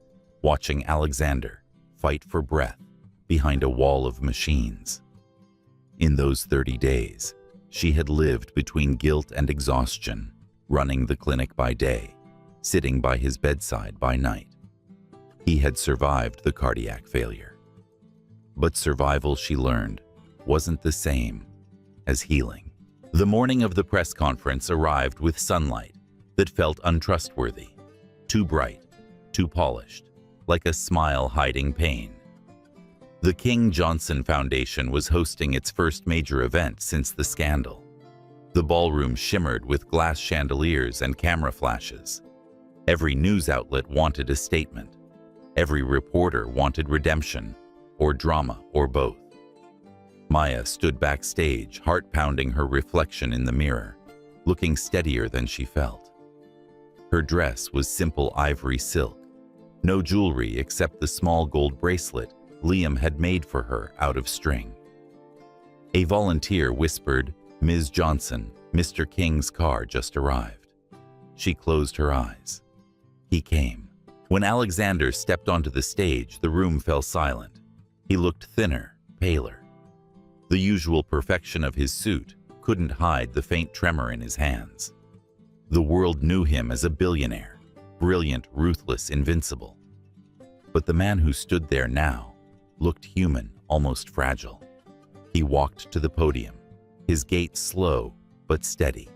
watching Alexander fight for breath behind a wall of machines. In those 30 days, she had lived between guilt and exhaustion, running the clinic by day, sitting by his bedside by night. He had survived the cardiac failure. But survival, she learned, wasn't the same as healing. The morning of the press conference arrived with sunlight that felt untrustworthy, too bright, too polished, like a smile hiding pain. The King Johnson Foundation was hosting its first major event since the scandal. The ballroom shimmered with glass chandeliers and camera flashes. Every news outlet wanted a statement. Every reporter wanted redemption, or drama, or both. Maya stood backstage, heart pounding, her reflection in the mirror, looking steadier than she felt. Her dress was simple ivory silk, no jewelry except the small gold bracelet Liam had made for her out of string. A volunteer whispered, "Ms. Johnson, Mr. King's car just arrived." She closed her eyes. He came. When Alexander stepped onto the stage, the room fell silent. He looked thinner, paler. The usual perfection of his suit couldn't hide the faint tremor in his hands. The world knew him as a billionaire, brilliant, ruthless, invincible. But the man who stood there now looked human, almost fragile. He walked to the podium, his gait slow but steady.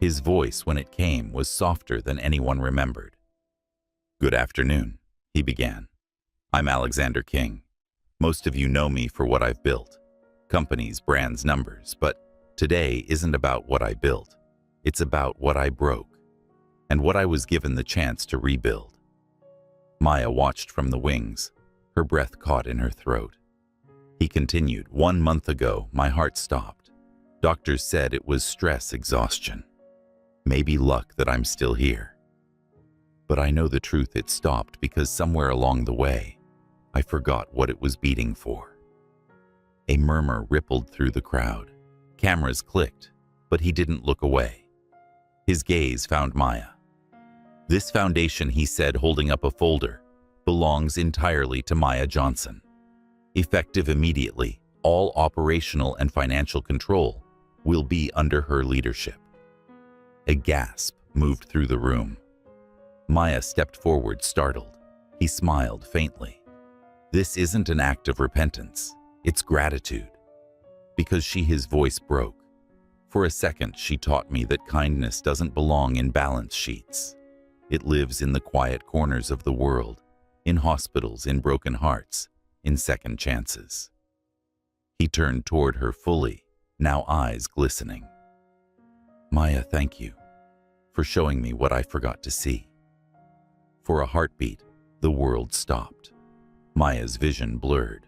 His voice, when it came, was softer than anyone remembered. "Good afternoon," he began. "I'm Alexander King. Most of you know me for what I've built. Companies, brands, numbers. But today isn't about what I built. It's about what I broke, and what I was given the chance to rebuild." Maya watched from the wings, her breath caught in her throat. He continued, "1 month ago, my heart stopped. Doctors said it was stress exhaustion. Maybe luck that I'm still here. But I know the truth, it stopped because somewhere along the way, I forgot what it was beating for." A murmur rippled through the crowd. Cameras clicked, but he didn't look away. His gaze found Maya. "This foundation," he said, holding up a folder, "belongs entirely to Maya Johnson. Effective immediately, all operational and financial control will be under her leadership." A gasp moved through the room. Maya stepped forward, startled. He smiled faintly. "This isn't an act of repentance. It's gratitude." Because his voice broke. "For a second, she taught me that kindness doesn't belong in balance sheets. It lives in the quiet corners of the world, in hospitals, in broken hearts, in second chances." He turned toward her fully, now eyes glistening. "Maya, thank you for showing me what I forgot to see." For a heartbeat, the world stopped. Maya's vision blurred.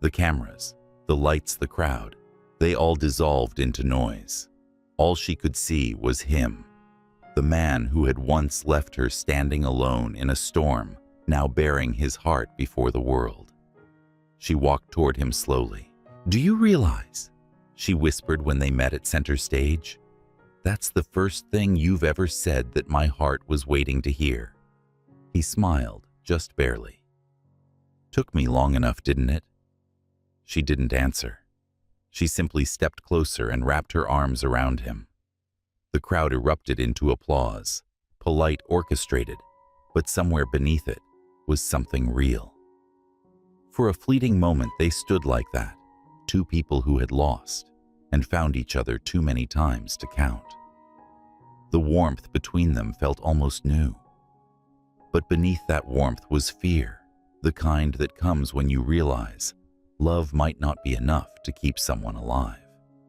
The cameras, the lights, the crowd, they all dissolved into noise. All she could see was him, the man who had once left her standing alone in a storm, now bearing his heart before the world. She walked toward him slowly. "Do you realize," she whispered when they met at center stage, "that's the first thing you've ever said that my heart was waiting to hear." He smiled, just barely. "Took me long enough, didn't it?" She didn't answer. She simply stepped closer and wrapped her arms around him. The crowd erupted into applause, polite, orchestrated, but somewhere beneath it was something real. For a fleeting moment, they stood like that, two people who had lost and found each other too many times to count. The warmth between them felt almost new. But beneath that warmth was fear, the kind that comes when you realize love might not be enough to keep someone alive.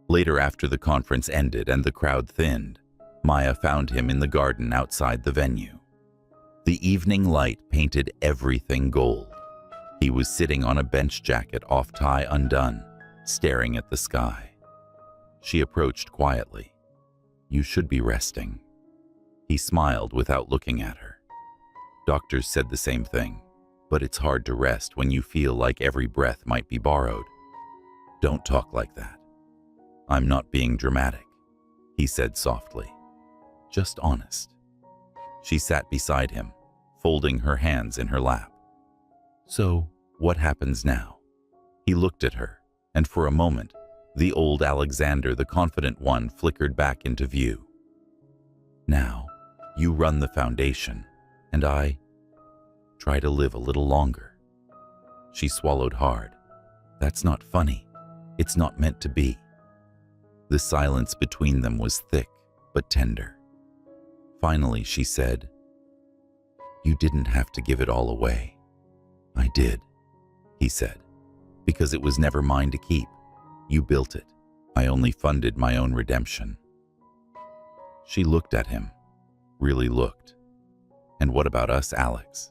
Later, after the conference ended and the crowd thinned, Maya found him in the garden outside the venue. The evening light painted everything gold. He was sitting on a bench jacket, off tie undone, staring at the sky. She approached quietly. "You should be resting." He smiled without looking at her. "Doctors said the same thing, but it's hard to rest when you feel like every breath might be borrowed." "Don't talk like that." "I'm not being dramatic," he said softly. "Just honest." She sat beside him, folding her hands in her lap. "So, what happens now?" He looked at her, and for a moment, the old Alexander, the confident one, flickered back into view. "Now, you run the foundation, and I try to live a little longer." She swallowed hard. "That's not funny. It's not meant to be." The silence between them was thick but tender. Finally, she said, "You didn't have to give it all away." "I did," he said, "because it was never mine to keep. You built it. I only funded my own redemption." She looked at him, really looked. "And what about us, Alex?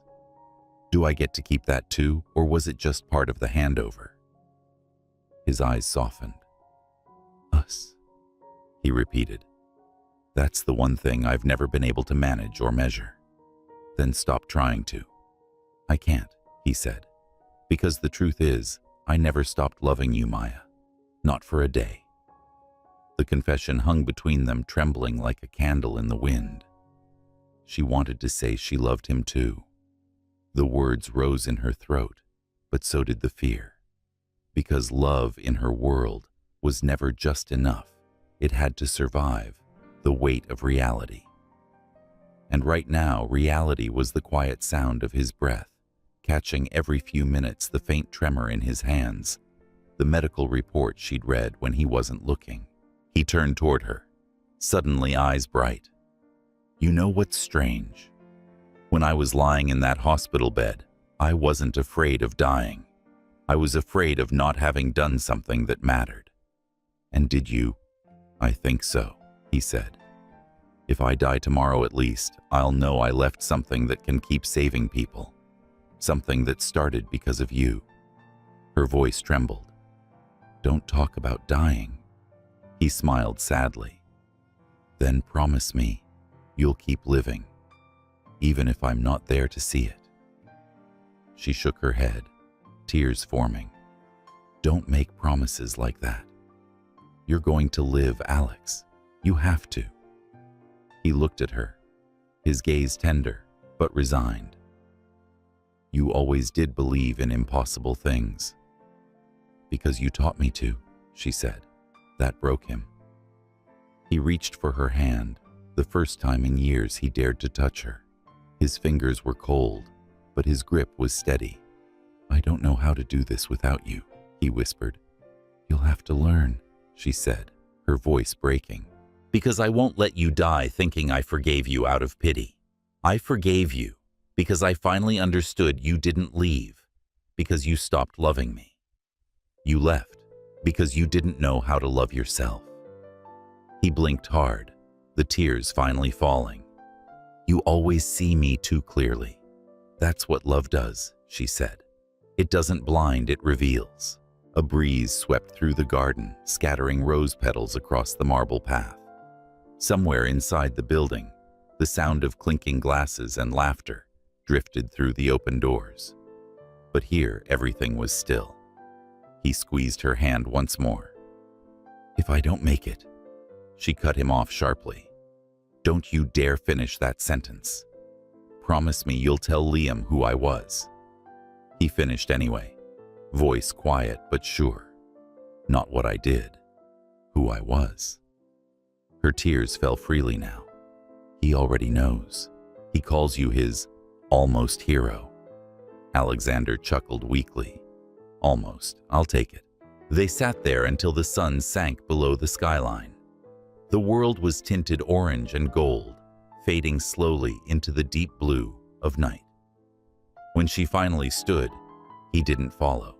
Do I get to keep that too, or was it just part of the handover?" His eyes softened. "Us," he repeated. "That's the one thing I've never been able to manage or measure." "Then stop trying to." "I can't," he said, "because the truth is, I never stopped loving you, Maya. Not for a day." The confession hung between them, trembling like a candle in the wind. She wanted to say she loved him too. The words rose in her throat, but so did the fear. Because love in her world was never just enough. It had to survive the weight of reality. And right now, reality was the quiet sound of his breath, catching every few minutes the faint tremor in his hands, the medical report she'd read when he wasn't looking. He turned toward her. suddenly eyes bright. You know what's strange? When I was lying in that hospital bed, I wasn't afraid of dying. I was afraid of not having done something that mattered. And did you? I think so, he said. If I die tomorrow at least, I'll know I left something that can keep saving people. Something that started because of you. Her voice trembled. Don't talk about dying. He smiled sadly. Then promise me you'll keep living, even if I'm not there to see it. She shook her head, tears forming. Don't make promises like that. You're going to live, Alex. You have to. He looked at her, his gaze tender but resigned. You always did believe in impossible things. Because you taught me to, she said. That broke him. He reached for her hand, the first time in years he dared to touch her. His fingers were cold, but his grip was steady. I don't know how to do this without you, he whispered. You'll have to learn, she said, her voice breaking. Because I won't let you die thinking I forgave you out of pity. I forgave you because I finally understood you didn't leave, because you stopped loving me. You left because you didn't know how to love yourself. He blinked hard, the tears finally falling. You always see me too clearly. That's what love does, she said. It doesn't blind, it reveals. A breeze swept through the garden, scattering rose petals across the marble path. Somewhere inside the building, the sound of clinking glasses and laughter drifted through the open doors. But here, everything was still. He squeezed her hand once more. If I don't make it, she cut him off sharply. Don't you dare finish that sentence. Promise me you'll tell Liam who I was. He finished anyway, voice quiet but sure. Not what I did, who I was. Her tears fell freely now. He already knows. He calls you his almost hero. Alexander chuckled weakly. Almost, I'll take it. They sat there until the sun sank below the skyline. The world was tinted orange and gold, fading slowly into the deep blue of night. When she finally stood, he didn't follow.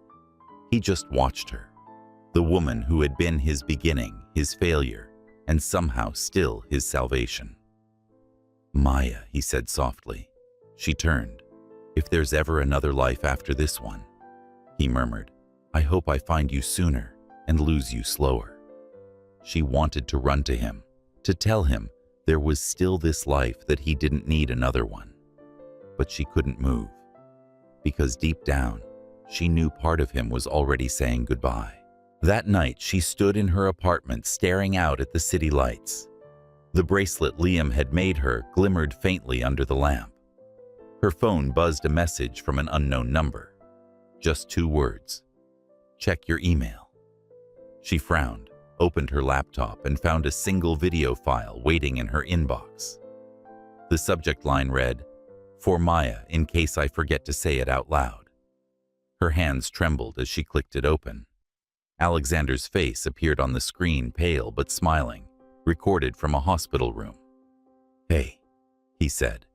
He just watched her. The woman who had been his beginning, his failure, and somehow still his salvation. Maya, he said softly. She turned. If there's ever another life after this one, he murmured, I hope I find you sooner and lose you slower. She wanted to run to him, to tell him there was still this life, that he didn't need another one. But she couldn't move, because deep down, she knew part of him was already saying goodbye. That night, she stood in her apartment staring out at the city lights. The bracelet Liam had made her glimmered faintly under the lamp. Her phone buzzed a message from an unknown number. Just 2 words. Check your email. She frowned, opened her laptop, and found a single video file waiting in her inbox. The subject line read, For Maya, in case I forget to say it out loud. Her hands trembled as she clicked it open. Alexander's face appeared on the screen, pale but smiling, recorded from a hospital room. Hey, he said,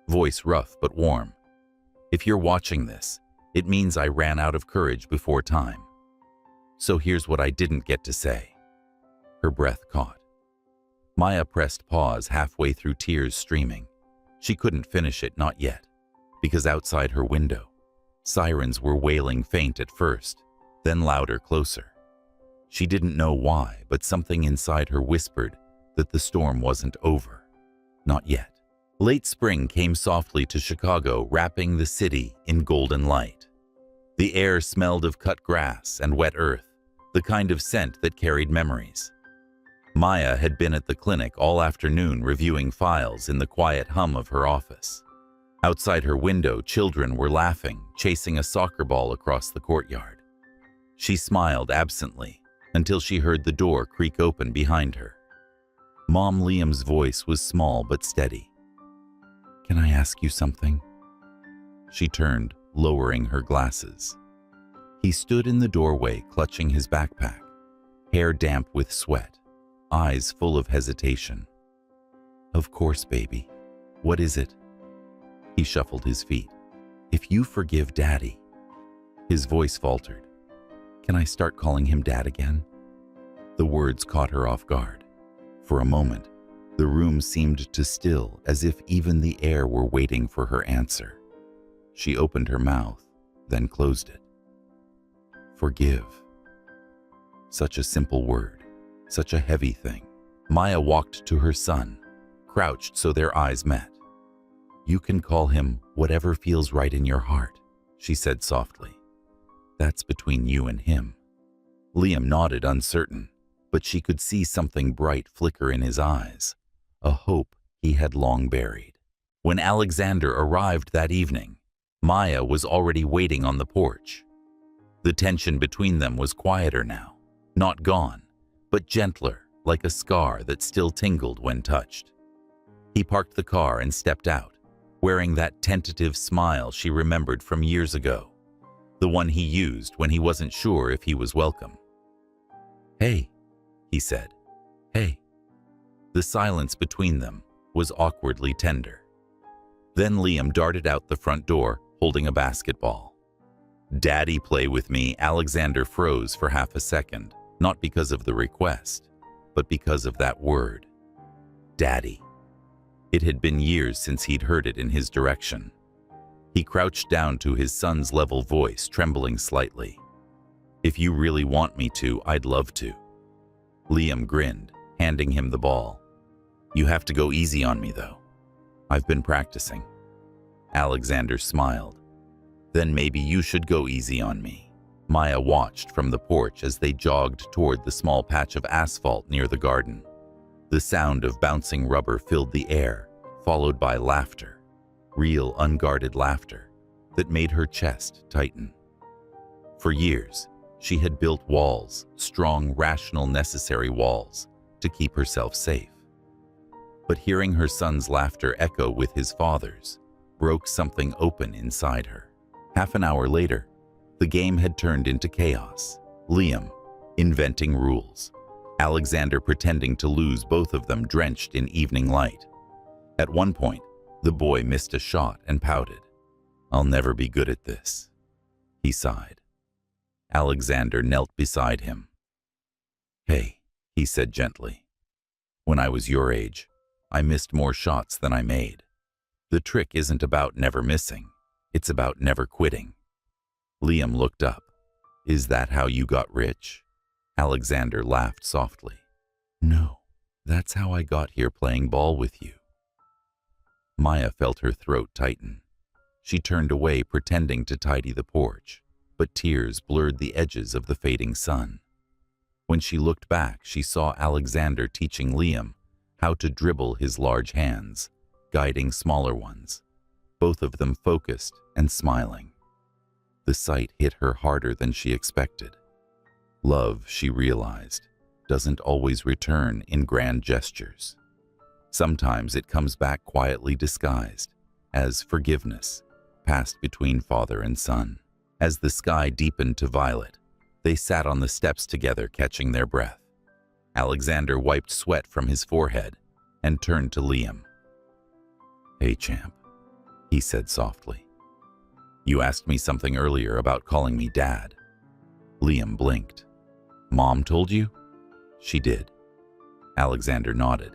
voice rough but warm. If you're watching this, it means I ran out of courage before time. So here's what I didn't get to say. Her breath caught. Maya pressed pause halfway through, tears streaming. She couldn't finish it, not yet, because outside her window, sirens were wailing, faint at first, then louder, closer. She didn't know why, but something inside her whispered that the storm wasn't over. Not yet. Late spring came softly to Chicago, wrapping the city in golden light. The air smelled of cut grass and wet earth, the kind of scent that carried memories. Maya had been at the clinic all afternoon reviewing files in the quiet hum of her office. Outside her window, children were laughing, chasing a soccer ball across the courtyard. She smiled absently until she heard the door creak open behind her. Mom Liam's voice was small but steady. Can I ask you something? She turned, lowering her glasses. He stood in the doorway, clutching his backpack, hair damp with sweat. eyes full of hesitation. "Of course, baby. What is it?" He shuffled his feet. "If you forgive Daddy." His voice faltered. "Can I start calling him Dad again?" The words caught her off guard. For a moment, the room seemed to still, as if even the air were waiting for her answer. She opened her mouth, then closed it. Forgive. Such a simple word, such a heavy thing. Maya walked to her son, crouched so their eyes met. "You can call him whatever feels right in your heart," she said softly. "That's between you and him." Liam nodded, uncertain, but she could see something bright flicker in his eyes, a hope he had long buried. When Alexander arrived that evening, Maya was already waiting on the porch. The tension between them was quieter now, not gone, but gentler, like a scar that still tingled when touched. He parked the car and stepped out, wearing that tentative smile she remembered from years ago, the one he used when he wasn't sure if he was welcome. "Hey," he said. "Hey." The silence between them was awkwardly tender. Then Liam darted out the front door, holding a basketball. "Daddy, play with me." Alexander froze for half a second, not because of the request, but because of that word. Daddy. It had been years since he'd heard it in his direction. He crouched down to his son's level voice, trembling slightly. "If you really want me to, I'd love to." Liam grinned, handing him the ball. "You have to go easy on me, though. I've been practicing." Alexander smiled. "Then maybe you should go easy on me." Maya watched from the porch as they jogged toward the small patch of asphalt near the garden. The sound of bouncing rubber filled the air, followed by laughter, real unguarded laughter that made her chest tighten. For years, she had built walls, strong, rational, necessary walls, to keep herself safe. But hearing her son's laughter echo with his father's broke something open inside her. Half an hour later, the game had turned into chaos. Liam inventing rules, Alexander pretending to lose, both of them drenched in evening light. At one point, the boy missed a shot and pouted. "I'll never be good at this," he sighed. Alexander knelt beside him. "Hey," he said gently. "When I was your age, I missed more shots than I made. The trick isn't about never missing, it's about never quitting." Liam looked up. "Is that how you got rich?" Alexander laughed softly. "No, that's how I got here playing ball with you." Maya felt her throat tighten. She turned away, pretending to tidy the porch, but tears blurred the edges of the fading sun. When she looked back, she saw Alexander teaching Liam how to dribble his large hands, guiding smaller ones, both of them focused and smiling. The sight hit her harder than she expected. Love, she realized, doesn't always return in grand gestures. Sometimes it comes back quietly disguised as forgiveness, passed between father and son. As the sky deepened to violet, they sat on the steps together, catching their breath. Alexander wiped sweat from his forehead and turned to Liam. "Hey, champ," he said softly. "You asked me something earlier about calling me Dad." Liam blinked. "Mom told you?" "She did." Alexander nodded.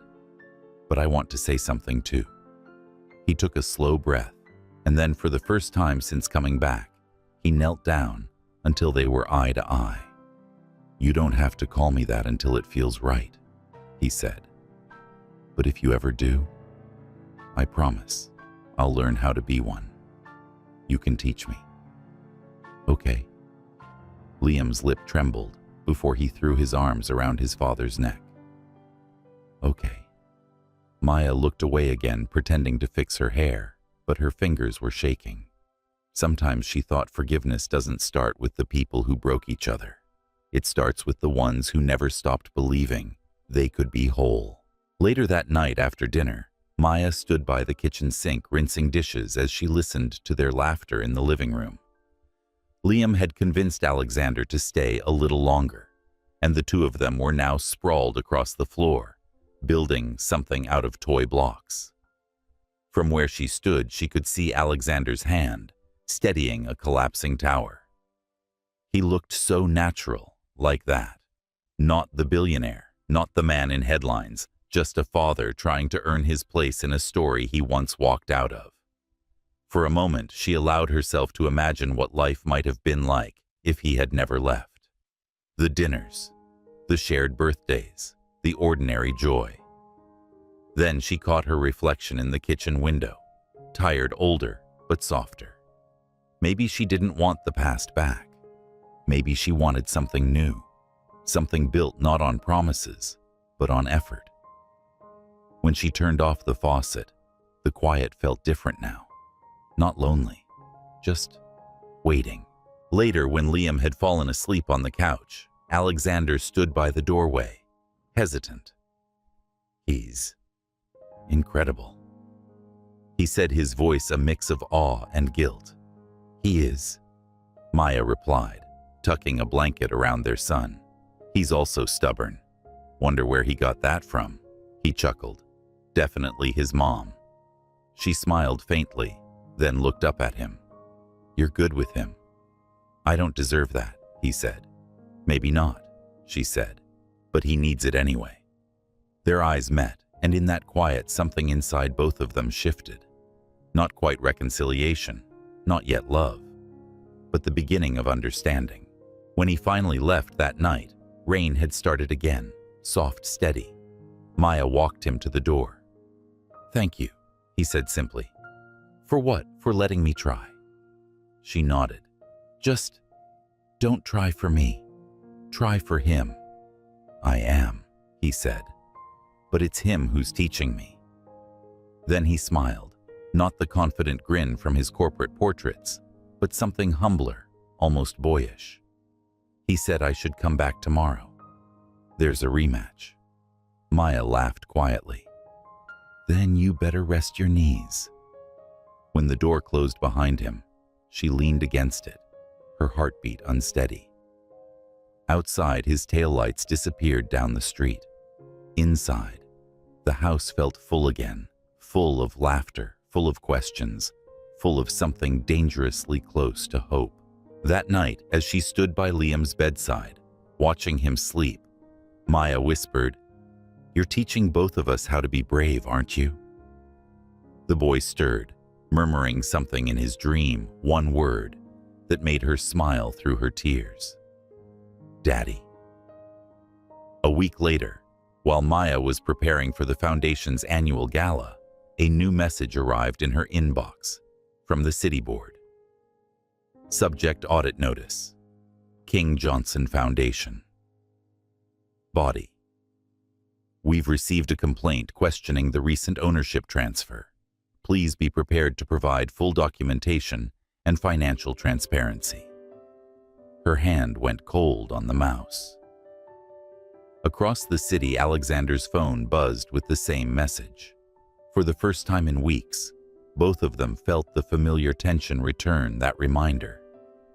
"But I want to say something too." He took a slow breath, and then for the first time since coming back, he knelt down until they were eye to eye. "You don't have to call me that until it feels right," he said. "But if you ever do, I promise I'll learn how to be one. You can teach me." "Okay." Liam's lip trembled before he threw his arms around his father's neck. "Okay." Maya looked away again, pretending to fix her hair, but her fingers were shaking. Sometimes she thought forgiveness doesn't start with the people who broke each other. It starts with the ones who never stopped believing they could be whole. Later that night after dinner, Maya stood by the kitchen sink rinsing dishes as she listened to their laughter in the living room. Liam had convinced Alexander to stay a little longer, and the two of them were now sprawled across the floor, building something out of toy blocks. From where she stood, she could see Alexander's hand, steadying a collapsing tower. He looked so natural, like that. Not the billionaire, not the man in headlines, just a father trying to earn his place in a story he once walked out of. For a moment, she allowed herself to imagine what life might have been like if he had never left. The dinners, the shared birthdays, the ordinary joy. Then she caught her reflection in the kitchen window, tired, older, but softer. Maybe she didn't want the past back. Maybe she wanted something new, something built not on promises, but on effort. When she turned off the faucet, the quiet felt different now. Not lonely, just waiting. Later, when Liam had fallen asleep on the couch, Alexander stood by the doorway, hesitant. "He's incredible," he said, his voice a mix of awe and guilt. "He is," Maya replied, tucking a blanket around their son. "He's also stubborn. Wonder where he got that from," he chuckled. "Definitely his mom." She smiled faintly, then looked up at him. "You're good with him." "I don't deserve that," he said. "Maybe not," she said, "but he needs it anyway." Their eyes met, and in that quiet, something inside both of them shifted. Not quite reconciliation, not yet love, but the beginning of understanding. When he finally left that night, rain had started again, soft, steady. Maya walked him to the door. "Thank you," he said simply. "For what? For letting me try?" She nodded. "Just don't try for me. Try for him." "I am," he said. "But it's him who's teaching me." Then he smiled, not the confident grin from his corporate portraits, but something humbler, almost boyish. He said I should come back tomorrow. There's a rematch. Maya laughed quietly. "Then you better rest your knees." When the door closed behind him, she leaned against it, her heartbeat unsteady. Outside, his taillights disappeared down the street. Inside, the house felt full again, full of laughter, full of questions, full of something dangerously close to hope. That night, as she stood by Liam's bedside, watching him sleep, Maya whispered, "You're teaching both of us how to be brave, aren't you?" The boy stirred, murmuring something in his dream, one word that made her smile through her tears. "Daddy." A week later, while Maya was preparing for the Foundation's annual gala, a new message arrived in her inbox from the City Board. Subject: Audit Notice. King Johnson Foundation. Body: We've received a complaint questioning the recent ownership transfer. Please be prepared to provide full documentation and financial transparency. Her hand went cold on the mouse. Across the city, Alexander's phone buzzed with the same message. For the first time in weeks, both of them felt the familiar tension return, that reminder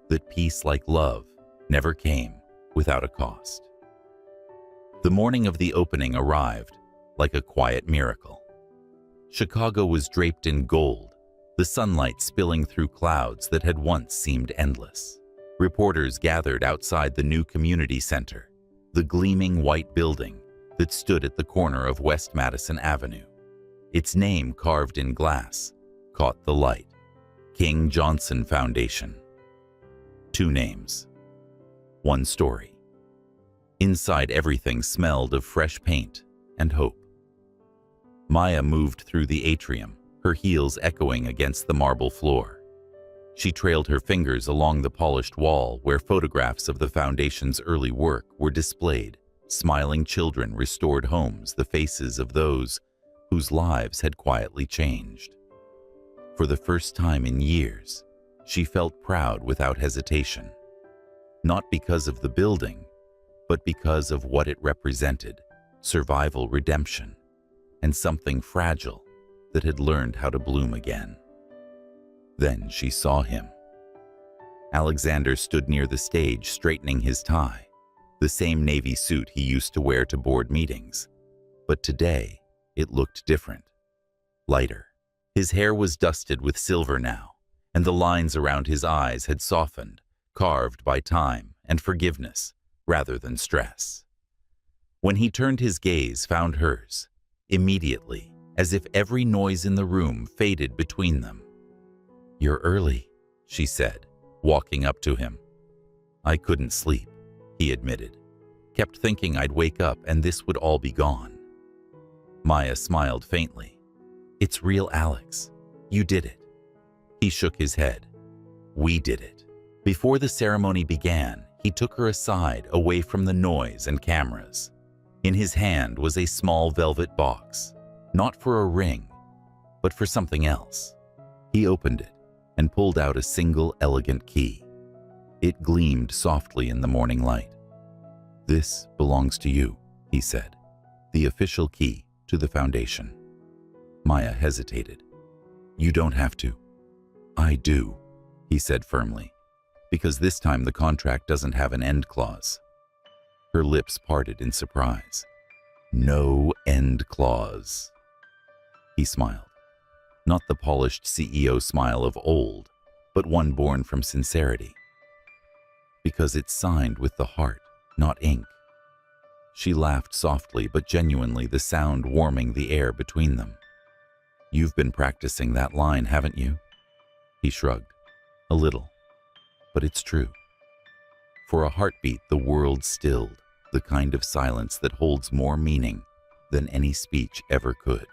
that peace, like love, never came without a cost. The morning of the opening arrived like a quiet miracle. Chicago was draped in gold, the sunlight spilling through clouds that had once seemed endless. Reporters gathered outside the new community center, the gleaming white building that stood at the corner of West Madison Avenue. Its name, carved in glass, caught the light: King Johnson Foundation. Two names, one story. Inside, everything smelled of fresh paint and hope. Maya moved through the atrium, her heels echoing against the marble floor. She trailed her fingers along the polished wall where photographs of the Foundation's early work were displayed: smiling children, restored homes, the faces of those whose lives had quietly changed. For the first time in years, she felt proud without hesitation. Not because of the building, but because of what it represented: survival, redemption, and something fragile that had learned how to bloom again. Then she saw him. Alexander stood near the stage, straightening his tie. the same navy suit he used to wear to board meetings. But today, it looked different, lighter. His hair was dusted with silver now, and the lines around his eyes had softened, carved by time and forgiveness rather than stress. When he turned his gaze, found hers, immediately, as if every noise in the room faded between them. "You're early," she said, walking up to him. "I couldn't sleep," he admitted. "Kept thinking I'd wake up and this would all be gone." Maya smiled faintly. "It's real, Alex. You did it." He shook his head. "We did it." Before the ceremony began, he took her aside, away from the noise and cameras. In his hand was a small velvet box, not for a ring, but for something else. He opened it and pulled out a single elegant key. It gleamed softly in the morning light. "This belongs to you," he said, "the official key to the foundation." Maya hesitated. "You don't have to." "I do," he said firmly, "because this time the contract doesn't have an end clause." Her lips parted in surprise. "No end clause." He smiled. Not the polished CEO smile of old, but one born from sincerity. "Because it's signed with the heart, not ink." She laughed softly but genuinely, the sound warming the air between them. "You've been practicing that line, haven't you?" He shrugged. "A little. But it's true." For a heartbeat, the world stilled, the kind of silence that holds more meaning than any speech ever could.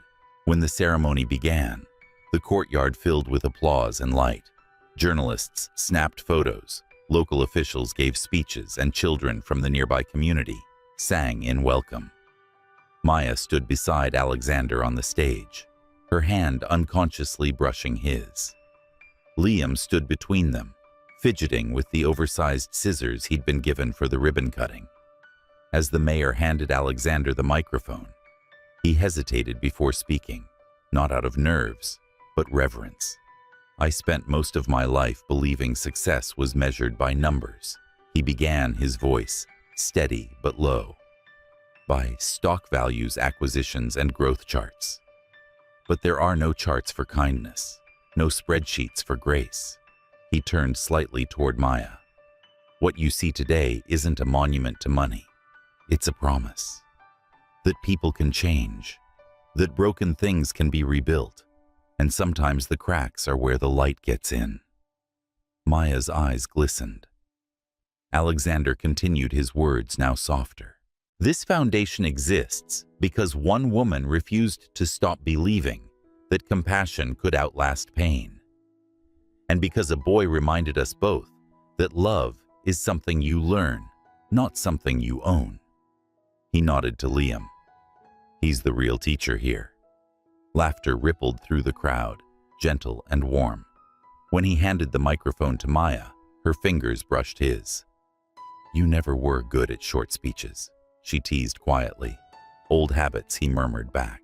When the ceremony began, the courtyard filled with applause and light. Journalists snapped photos, local officials gave speeches, and children from the nearby community sang in welcome. Maya stood beside Alexander on the stage, her hand unconsciously brushing his. Liam stood between them, fidgeting with the oversized scissors he'd been given for the ribbon cutting. As the mayor handed Alexander the microphone, he hesitated before speaking, not out of nerves, but reverence. "I spent most of my life believing success was measured by numbers," he began, his voice steady but low. "By stock values, acquisitions, and growth charts. But there are no charts for kindness, no spreadsheets for grace." He turned slightly toward Maya. "What you see today isn't a monument to money. It's a promise. That people can change, that broken things can be rebuilt, and sometimes the cracks are where the light gets in." Maya's eyes glistened. Alexander continued, his words now softer. "This foundation exists because one woman refused to stop believing that compassion could outlast pain. And because a boy reminded us both that love is something you learn, not something you own." He nodded to Liam. "He's the real teacher here." Laughter rippled through the crowd, gentle and warm. When he handed the microphone to Maya, her fingers brushed his. "You never were good at short speeches," she teased quietly. "Old habits," he murmured back.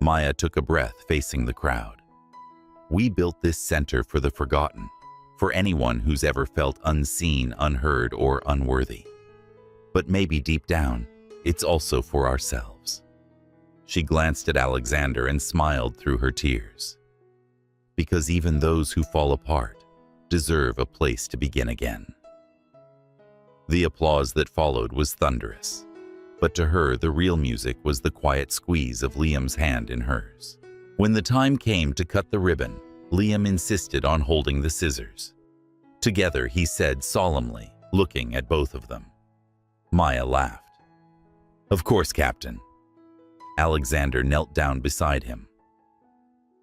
Maya took a breath, facing the crowd. "We built this center for the forgotten, for anyone who's ever felt unseen, unheard, or unworthy. But maybe deep down, it's also for ourselves." She glanced at Alexander and smiled through her tears. "Because even those who fall apart deserve a place to begin again." The applause that followed was thunderous, but to her the real music was the quiet squeeze of Liam's hand in hers. When the time came to cut the ribbon, Liam insisted on holding the scissors. Together, he said solemnly, looking at both of them. Maya laughed. "Of course, Captain." Alexander knelt down beside him.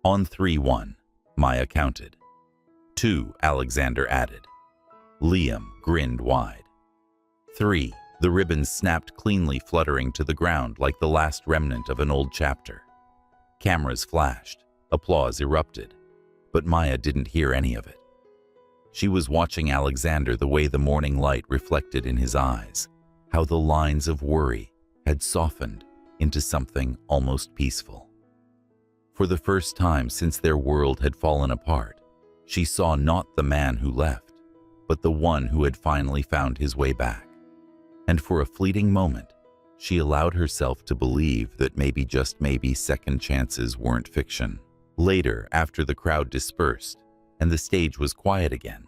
On 3-1, Maya counted. 2, Alexander added. Liam grinned wide. 3, the ribbons snapped cleanly, fluttering to the ground like the last remnant of an old chapter. Cameras flashed, applause erupted, but Maya didn't hear any of it. She was watching Alexander, the way the morning light reflected in his eyes, how the lines of worry had softened into something almost peaceful. For the first time since their world had fallen apart, she saw not the man who left, but the one who had finally found his way back. And for a fleeting moment, she allowed herself to believe that maybe, just maybe, second chances weren't fiction. Later, after the crowd dispersed and the stage was quiet again,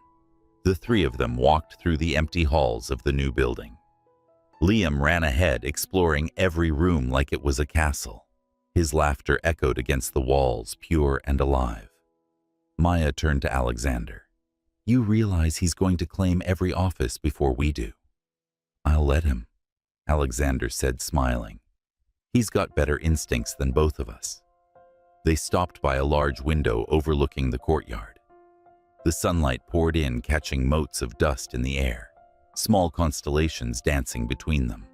the three of them walked through the empty halls of the new building. Liam ran ahead, exploring every room like it was a castle. His laughter echoed against the walls, pure and alive. Maya turned to Alexander. "You realize he's going to claim every office before we do." "I'll let him," Alexander said, smiling. "He's got better instincts than both of us." They stopped by a large window overlooking the courtyard. The sunlight poured in, catching motes of dust in the air, small constellations dancing between them.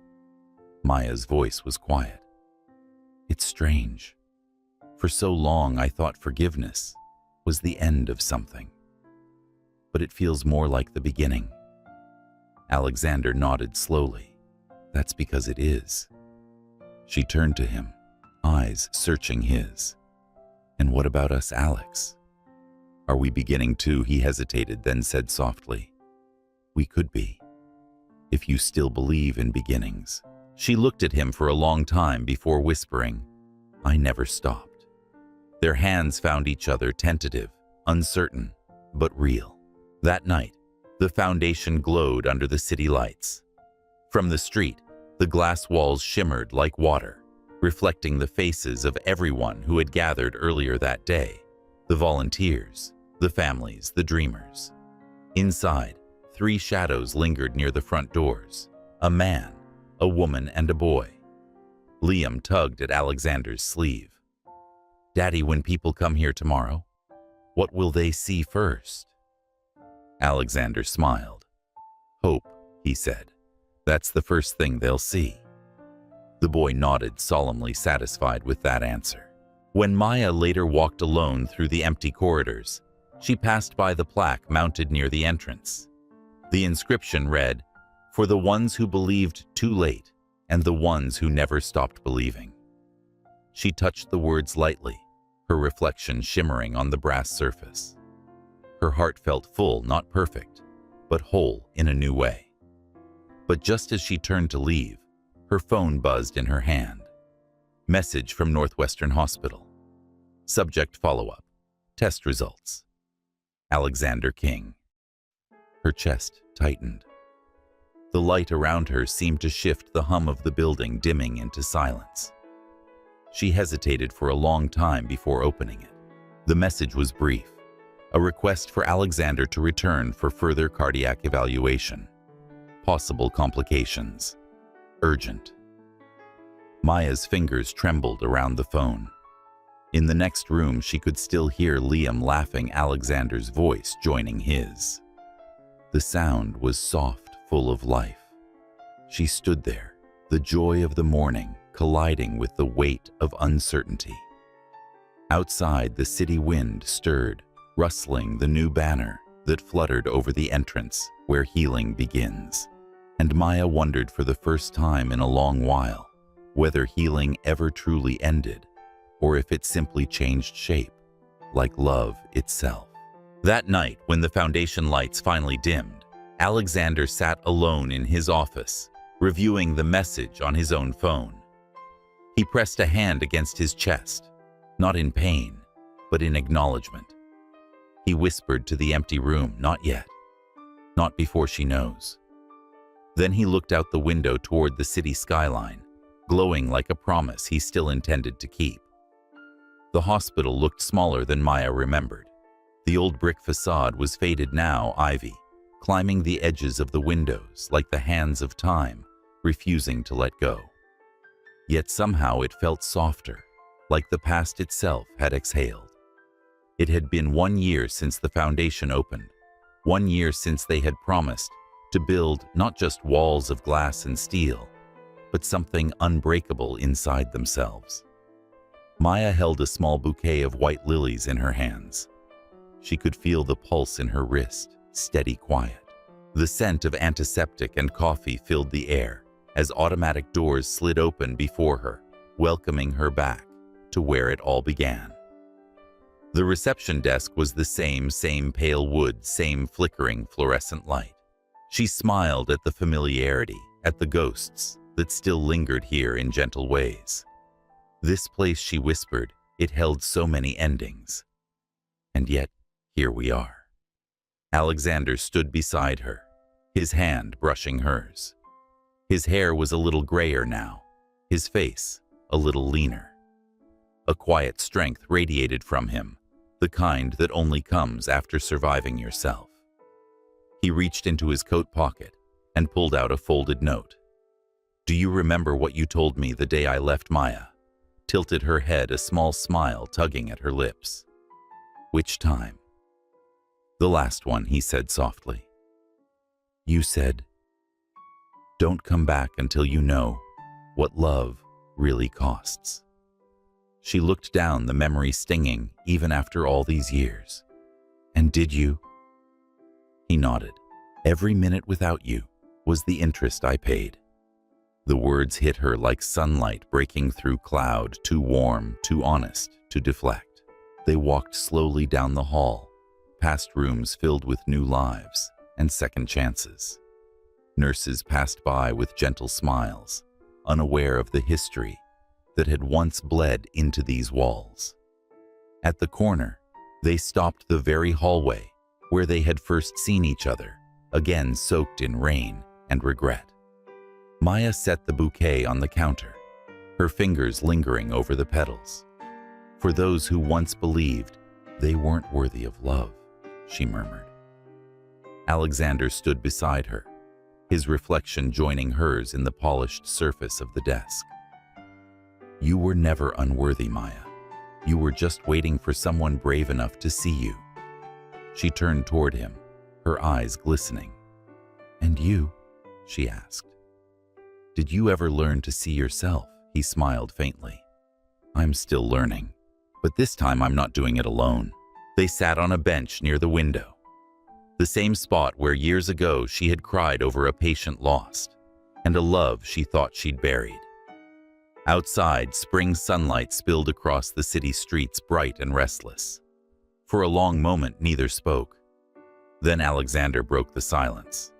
Maya's voice was quiet. "It's strange. For so long I thought forgiveness was the end of something. But it feels more like the beginning." Alexander nodded slowly. "That's because it is." She turned to him, eyes searching his. "And what about us, Alex? Are we beginning too?" He hesitated, then said softly, "We could be, if you still believe in beginnings." She looked at him for a long time before whispering, "I never stopped." Their hands found each other, tentative, uncertain, but real. That night, the foundation glowed under the city lights. From the street, the glass walls shimmered like water, reflecting the faces of everyone who had gathered earlier that day: the volunteers, the families, the dreamers. Inside, three shadows lingered near the front doors: a man, a woman, and a boy. Liam tugged at Alexander's sleeve. "Daddy, when people come here tomorrow, what will they see first?" Alexander smiled. "Hope," he said. "That's the first thing they'll see." The boy nodded, solemnly satisfied with that answer. When Maya later walked alone through the empty corridors, she passed by the plaque mounted near the entrance. The inscription read, "For the ones who believed too late, and the ones who never stopped believing." She touched the words lightly, her reflection shimmering on the brass surface. Her heart felt full, not perfect, but whole in a new way. But just as she turned to leave, her phone buzzed in her hand. Message from Northwestern Hospital. Subject: follow-up. Test results. Alexander King. Her chest tightened. The light around her seemed to shift, the hum of the building dimming into silence. She hesitated for a long time before opening it. The message was brief: a request for Alexander to return for further cardiac evaluation. Possible complications. Urgent. Maya's fingers trembled around the phone. In the next room, she could still hear Liam laughing, Alexander's voice joining his. The sound was soft, full of life. She stood there, the joy of the morning colliding with the weight of uncertainty. Outside, the city wind stirred, rustling the new banner that fluttered over the entrance where healing begins. And Maya wondered for the first time in a long while whether healing ever truly ended, or if it simply changed shape, like love itself. That night, when the foundation lights finally dimmed, Alexander sat alone in his office, reviewing the message on his own phone. He pressed a hand against his chest, not in pain, but in acknowledgement. He whispered to the empty room, "Not yet. Not before she knows." Then he looked out the window toward the city skyline, glowing like a promise he still intended to keep. The hospital looked smaller than Maya remembered. The old brick facade was faded now, ivy climbing the edges of the windows like the hands of time, refusing to let go. Yet somehow it felt softer, like the past itself had exhaled. It had been 1 year since the foundation opened, 1 year since they had promised to build not just walls of glass and steel, but something unbreakable inside themselves. Maya held a small bouquet of white lilies in her hands. She could feel the pulse in her wrist, steady, quiet. The scent of antiseptic and coffee filled the air as automatic doors slid open before her, welcoming her back to where it all began. The reception desk was the same pale wood, same flickering fluorescent light. She smiled at the familiarity at the ghosts that still lingered here in gentle ways. This place, she whispered, it held so many endings. And yet, here we are. Alexander stood beside her, his hand brushing hers. His hair was a little grayer now, his face a little leaner. A quiet strength radiated from him, the kind that only comes after surviving yourself. He reached into his coat pocket and pulled out a folded note. "Do you remember what you told me the day I left Maya?" Tilted her head, a small smile tugging at her lips. "Which time?" "The last one," he said softly. "You said, don't come back until you know what love really costs." She looked down, the memory stinging even after all these years. "And did you?" He nodded. "Every minute without you was the interest I paid." The words hit her like sunlight breaking through cloud, too warm, too honest to deflect. They walked slowly down the hall, past rooms filled with new lives and second chances. Nurses passed by with gentle smiles, unaware of the history that had once bled into these walls. At the corner, they stopped the very hallway where they had first seen each other, again soaked in rain and regret. Maya set the bouquet on the counter, her fingers lingering over the petals. "For those who once believed they weren't worthy of love," she murmured. Alexander stood beside her, his reflection joining hers in the polished surface of the desk. "You were never unworthy, Maya. You were just waiting for someone brave enough to see you." She turned toward him, her eyes glistening. "And you?" she asked. "Did you ever learn to see yourself?" He smiled faintly. "I'm still learning, but this time I'm not doing it alone." They sat on a bench near the window, the same spot where years ago she had cried over a patient lost and a love she thought she'd buried. Outside, spring sunlight spilled across the city streets, bright and restless. For a long moment, neither spoke. Then Alexander broke the silence.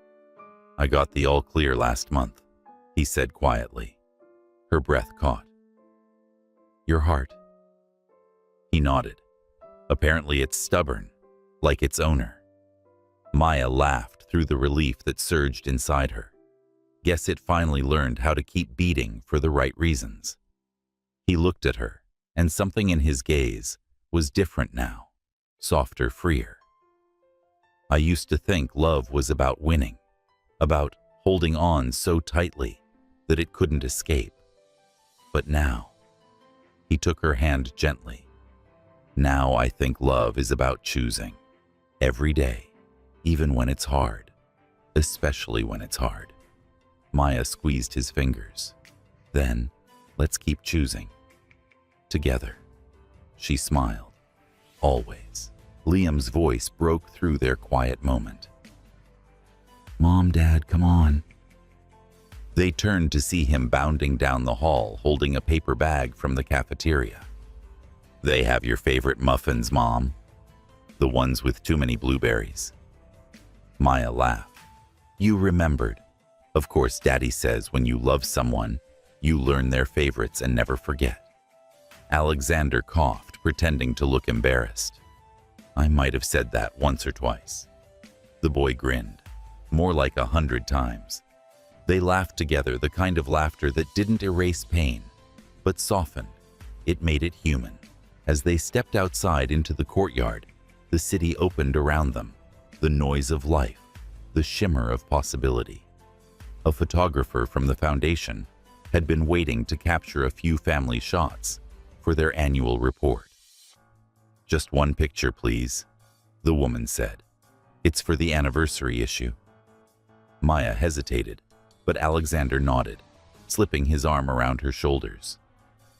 "I got the all clear last month," he said quietly. Her breath caught. "Your heart?" He nodded. "Apparently it's stubborn, like its owner." Maya laughed through the relief that surged inside her. Guess it finally learned how to keep beating for the right reasons. He looked at her, and something in his gaze was different now, softer, freer. "I used to think love was about winning, about holding on so tightly that it couldn't escape. But now," he took her hand gently, "now I think love is about choosing. Every day, even when it's hard, especially when it's hard." Maya squeezed his fingers. "Then, let's keep choosing. Together." She smiled. "Always." Liam's voice broke through their quiet moment. "Mom, Dad, come on." They turned to see him bounding down the hall, holding a paper bag from the cafeteria. "They have your favorite muffins, Mom. The ones with too many blueberries." Maya laughed. "You remembered. Of course, Daddy says when you love someone, you learn their favorites and never forget." Alexander coughed, pretending to look embarrassed. "I might have said that once or twice." The boy grinned, more like 100 times. They laughed together, the kind of laughter that didn't erase pain, but softened. It made it human. As they stepped outside into the courtyard, the city opened around them, the noise of life, the shimmer of possibility. A photographer from the foundation had been waiting to capture a few family shots for their annual report. "Just one picture, please," the woman said. "It's for the anniversary issue." Maya hesitated, but Alexander nodded, slipping his arm around her shoulders.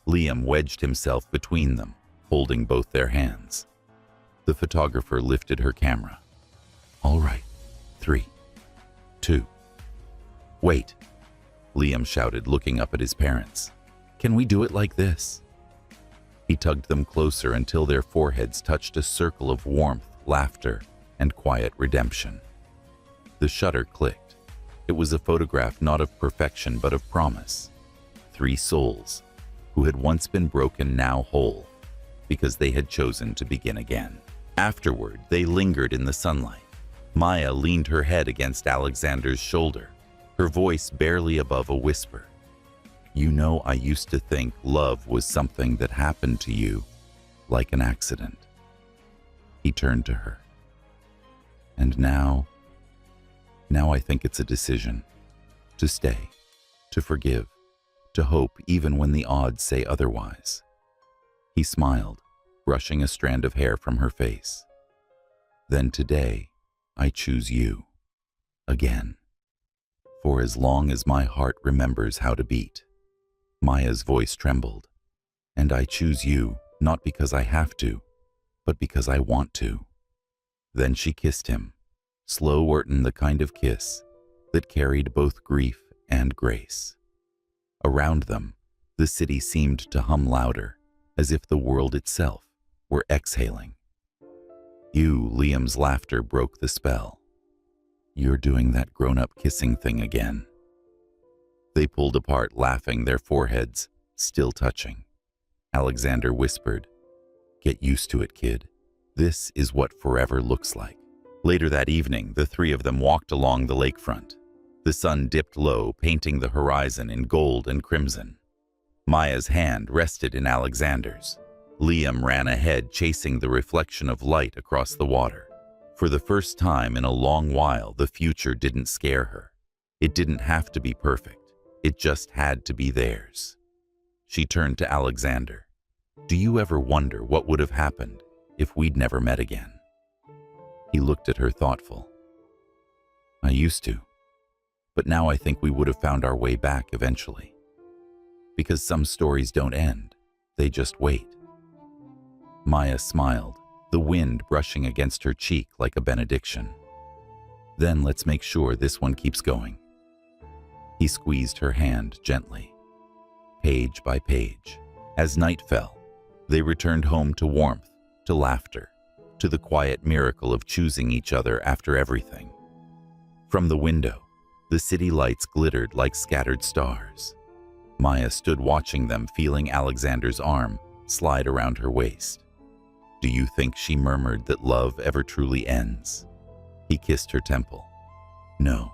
Liam wedged himself between them, holding both their hands. The photographer lifted her camera. "All right, 3, 2. "Wait," Liam shouted, looking up at his parents. "Can we do it like this?" He tugged them closer until their foreheads touched a circle of warmth, laughter, and quiet redemption. The shutter clicked. It was a photograph not of perfection but of promise. 3 souls, who had once been broken now whole, because they had chosen to begin again. Afterward, they lingered in the sunlight. Maya leaned her head against Alexander's shoulder, her voice barely above a whisper. "You know, I used to think love was something that happened to you, like an accident." He turned to her. "And now I think it's a decision. To stay, to forgive, to hope even when the odds say otherwise." He smiled, brushing a strand of hair from her face. "Then today, I choose you. Again. For as long as my heart remembers how to beat." Maya's voice trembled. "And I choose you, not because I have to, but because I want to." Then she kissed him, slow Orton, the kind of kiss that carried both grief and grace. Around them, the city seemed to hum louder, as if the world itself were exhaling. Liam's laughter broke the spell. "You're doing that grown-up kissing thing again." They pulled apart, laughing, their foreheads still touching. Alexander whispered, "Get used to it, kid. This is what forever looks like." Later that evening, the 3 of them walked along the lakefront. The sun dipped low, painting the horizon in gold and crimson. Maya's hand rested in Alexander's. Liam ran ahead, chasing the reflection of light across the water. For the first time in a long while, the future didn't scare her. It didn't have to be perfect. It just had to be theirs. She turned to Alexander. "Do you ever wonder what would have happened if we'd never met again?" He looked at her, thoughtful. "I used to. But now I think we would have found our way back eventually. Because some stories don't end, they just wait." Maya smiled, the wind brushing against her cheek like a benediction. "Then let's make sure this one keeps going." He squeezed her hand gently, page by page. As night fell, they returned home to warmth, to laughter, to the quiet miracle of choosing each other after everything. From the window, the city lights glittered like scattered stars. Maya stood watching them, feeling Alexander's arm slide around her waist. "Do you think," she murmured, "that love ever truly ends?" He kissed her temple. "No,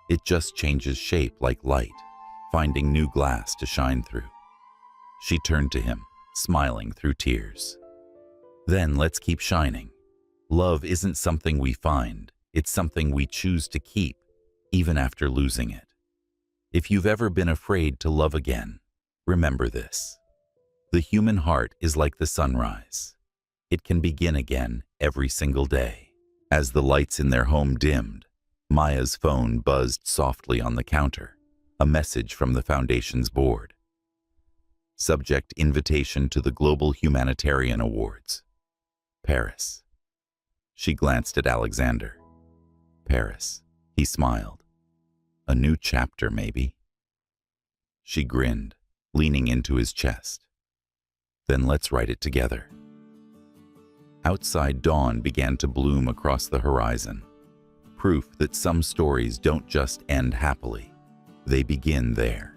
it just changes shape like light, finding new glass to shine through." She turned to him, smiling through tears. "Then let's keep shining. Love isn't something we find, it's something we choose to keep, even after losing it. If you've ever been afraid to love again, remember this. The human heart is like the sunrise. It can begin again every single day." As the lights in their home dimmed, Maya's phone buzzed softly on the counter, a message from the Foundation's board. Subject: invitation to the Global Humanitarian Awards. Paris. She glanced at Alexander. "Paris." He smiled. "A new chapter, maybe?" She grinned, leaning into his chest. "Then let's write it together." Outside, dawn began to bloom across the horizon. Proof that some stories don't just end happily, they begin there.